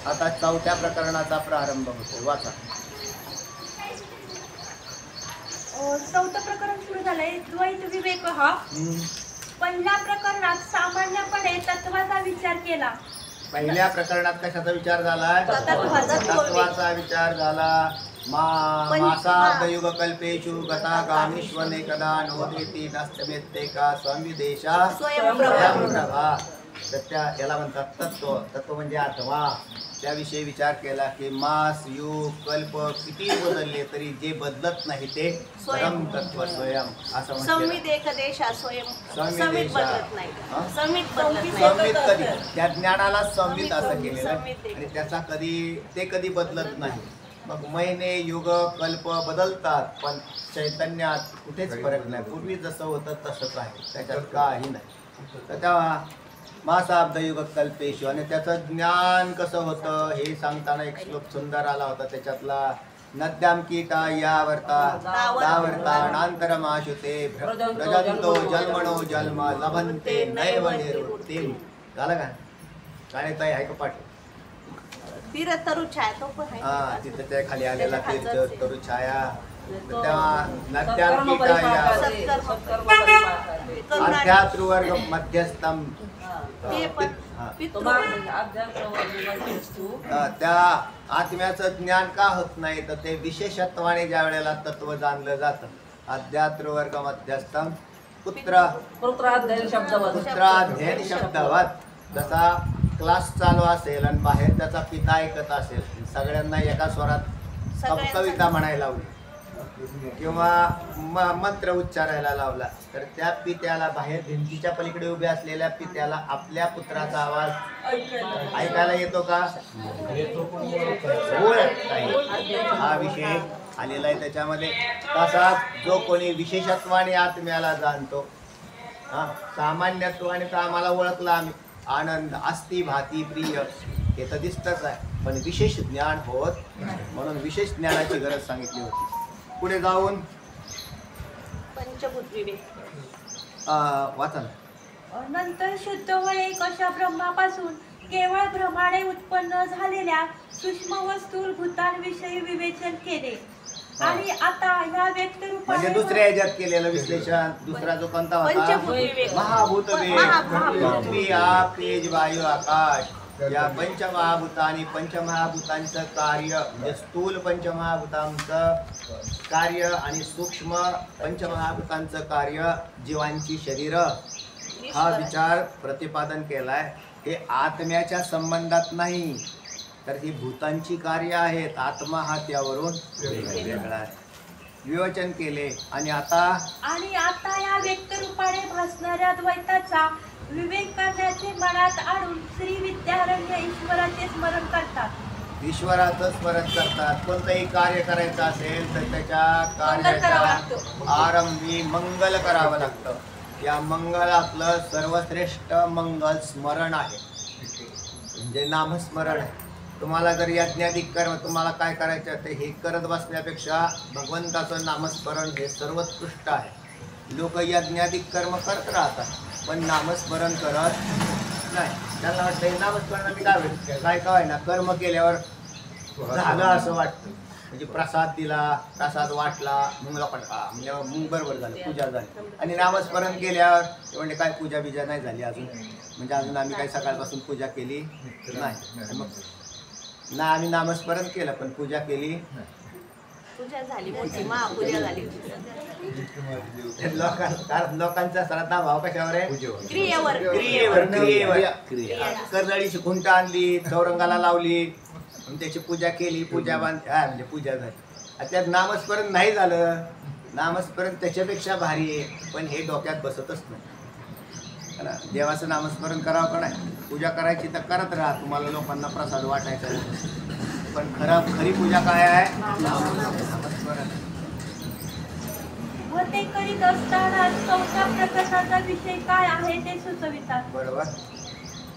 आता 4थ्या प्रकरणाचा प्रारंभ होतो. वाचा. 4थं प्रकरण सुरू झालंय द्वैत विवेक हा. पहिल्या प्रकरणात सामान्यपणे तत्वाचा विचार केला. पहिल्या प्रकरणात कशाचा विचार झाला? तत्वाचा विचार झाला. मासार्धयुग कल्पेषु गता गामीश्वनेकदा नोदेति नस्तमेत्ते का संविदेशा स्वयंप्रभा. तर याला म्हणतात तत्व. तत्व म्हणजे आत्मा. त्याविषयी विचार केला की मास युग कल्प किती बदलले तरी जे बदलत नाही ते परम तत्व स्वयं असं संवित कधी त्या ज्ञानाला संवित असं केलेलं आणि त्याचा कधी बदलत नाही. मग महिने युग कल्प बदलतात पण चैतन्यात कुठेच फरक नाही. पूर्वी जसं होतं तसंच आहे, त्याच्यात काही नाही. तर त्या मासाब्दयुग कल्पेशु आणि त्याचं ज्ञान कसं होतं हे सांगताना एक श्लोक सुंदर आला होता. त्याच्यातला नद्याम कीटा यावर्ता दावर्ता अनांतरमाशुते प्रजंतो जन्मनो जन्म लभन्ते नैव निवृत्तिं. झालं का गाणे ताई आहे का पाठ? तरुछाया तो पण आहे. हा तिथं त्या खाली आलेला तीर्थ तरुछाया. तेव्हा नद्याम कीटा या अध्यात्रुवर्ग मध्यस्थम. त्या आत्म्याचं ज्ञान का होत नाही तर ते विशेषत्वाने ज्या वेळेला तत्व जाणलं जातं. अध्यात्रुवर्ग मध्यस्थम पुत्राध्ययन शब्दवत. जसा क्लास चालू असेल आणि बाहेर त्याचा पिता ऐकत असेल, सगळ्यांना एका स्वरात कविता म्हणायला लावली किंवा मंत्र उच्चारायला लावला तर त्या पित्याला बाहेर भिंतीच्या पलीकडे उभे असलेल्या पित्याला आपल्या पुत्राचा आवाज ऐकायला येतो का? हा विषय आलेला आहे त्याच्यामध्ये. तसाच जो कोणी विशेषत्वाने आत्म्याला जाणतो, सामान्यत्वाने तर आम्हाला ओळखला आम्ही आनंद अस्ति भाती प्रिय हे तर दिसतच आहे, पण विशेष ज्ञान होत म्हणून विशेष ज्ञानाची गरज सांगितली होती. पुढे जाऊन पंचभूत विवेक वाचा. नंतर शुद्ध व एक अशा ब्रह्मापासून केवळ भ्रमाने उत्पन्न झालेल्या सूक्ष्म व स्थूल भूतांविषयी विवेचन केले. आणि आता ह्या व्यक्तिरूपाने म्हणजे दुसऱ्या ह्याच्यात केलेलं विश्लेषण. दुसरा जो कोणता होता? महाभूत वेग. पृथ्वी आप तेज वायू आकाश या पंचमहाभूतांनी पंचमहाभूतांचं कार्य म्हणजे स्थूल पंचमहाभूतांचं कार्य आणि सूक्ष्म पंचमहाभूतांचं कार्य जीवांची शरीर हा विचार प्रतिपादन केलाय. हे आत्म्याच्या संबंधात नाही तर ही भूतांची कार्य आहेत. आत्मा हा त्यावरून वेगळा आहे. विवेचन केले आणि आता या व्यक्तिरूपाने भासणाऱ्या द्वैताचा विवेक करण्याचे मनात आणून श्री विद्यारण्य ईश्वराचे स्मरण करतात. ईश्वराचं स्मरण करतात. कोणतंही कार्य करायचं असेल तर त्याच्या कार्याच्या आरंभी मंगल करावं लागतं. या मंगलातलं सर्वश्रेष्ठ मंगल स्मरण आहे म्हणजे नामस्मरण आहे. तुम्हाला जर यज्ञाधिक कर्म तुम्हाला काय करायचं ते हे करत बसण्यापेक्षा भगवंताचं नामस्मरण हे सर्वोत्कृष्ट आहे. लोक यज्ञाधिक कर्म करत राहतात पण नामस्मरण करत नाही. त्यांना वाटतं हे नामस्मरण मी काय काय ना कर्म केल्यावर झालं असं वाटतं. म्हणजे प्रसाद दिला, प्रसाद वाटला, मग लोकांना म्हणजे मग बरोबर झालं, पूजा झाली. आणि नामस्मरण केल्यावर ते म्हणजे काय पूजा बिजा नाही झाली अजून, म्हणजे अजून आम्ही काही सकाळपासून पूजा केली नाही. आणि मग ना आम्ही नामस्मरण केलं पण पूजा केली पूजा झाली, मोठी महापूजा झाली. कारण लोकांचा श्रद्धा भाव कशावर आहे? क्रियेवर कर्दळीची खुंट आणली, चौरंगाला लावली, त्याची पूजा केली, पूजा म्हणजे पूजा झाली. आणि त्यात नामस्मरण नाही झालं, नामस्मरण त्याच्यापेक्षा भारी आहे, पण हे डोक्यात बसतच नाही. है ना? देवाचं नामस्मरण करावं का नाही, पूजा करायची तर करत राहा, तुम्हाला लोकांना प्रसाद वाटायचा आहे. पण खरी पूजा काय आहे? नामस्मरण. व ते करीत असताना चौथ्या प्रकरणाचा विषय काय आहे ते सुचवितात. बरोबर.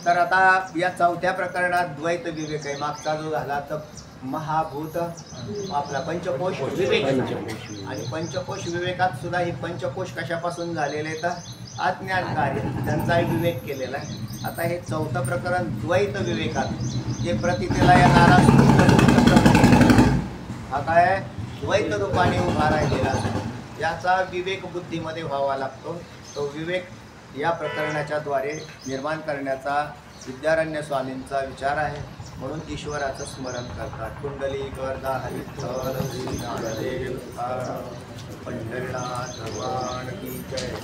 तर आता या चौथ्या प्रकरणात द्वैत विवेक आहे. मागचा जो झाला तर महाभूत आपला पंचकोश विवेक, आणि पंचकोश विवेकात सुद्धा हे पंचकोश कशापासून झालेले तर अज्ञान कार्य, त्यांचाही विवेक केलेला आहे. आता हे चौथं प्रकरण द्वैत विवेकात जे प्रतीतेला येणारा हा काय द्वैत रूपाने उभा राहिलेला असतो, याचा विवेक बुद्धीमध्ये व्हावा लागतो. तो विवेक या प्रकरणाच्या द्वारे निर्माण करण्याचा विद्यारण्य स्वामींचा विचार आहे. म्हणून ईश्वराचं स्मरण करतात. कुंडलीकवरदा हरिस्थळ श्री नामदेव तुकाराम पंढरीनाथ भगवान की जय.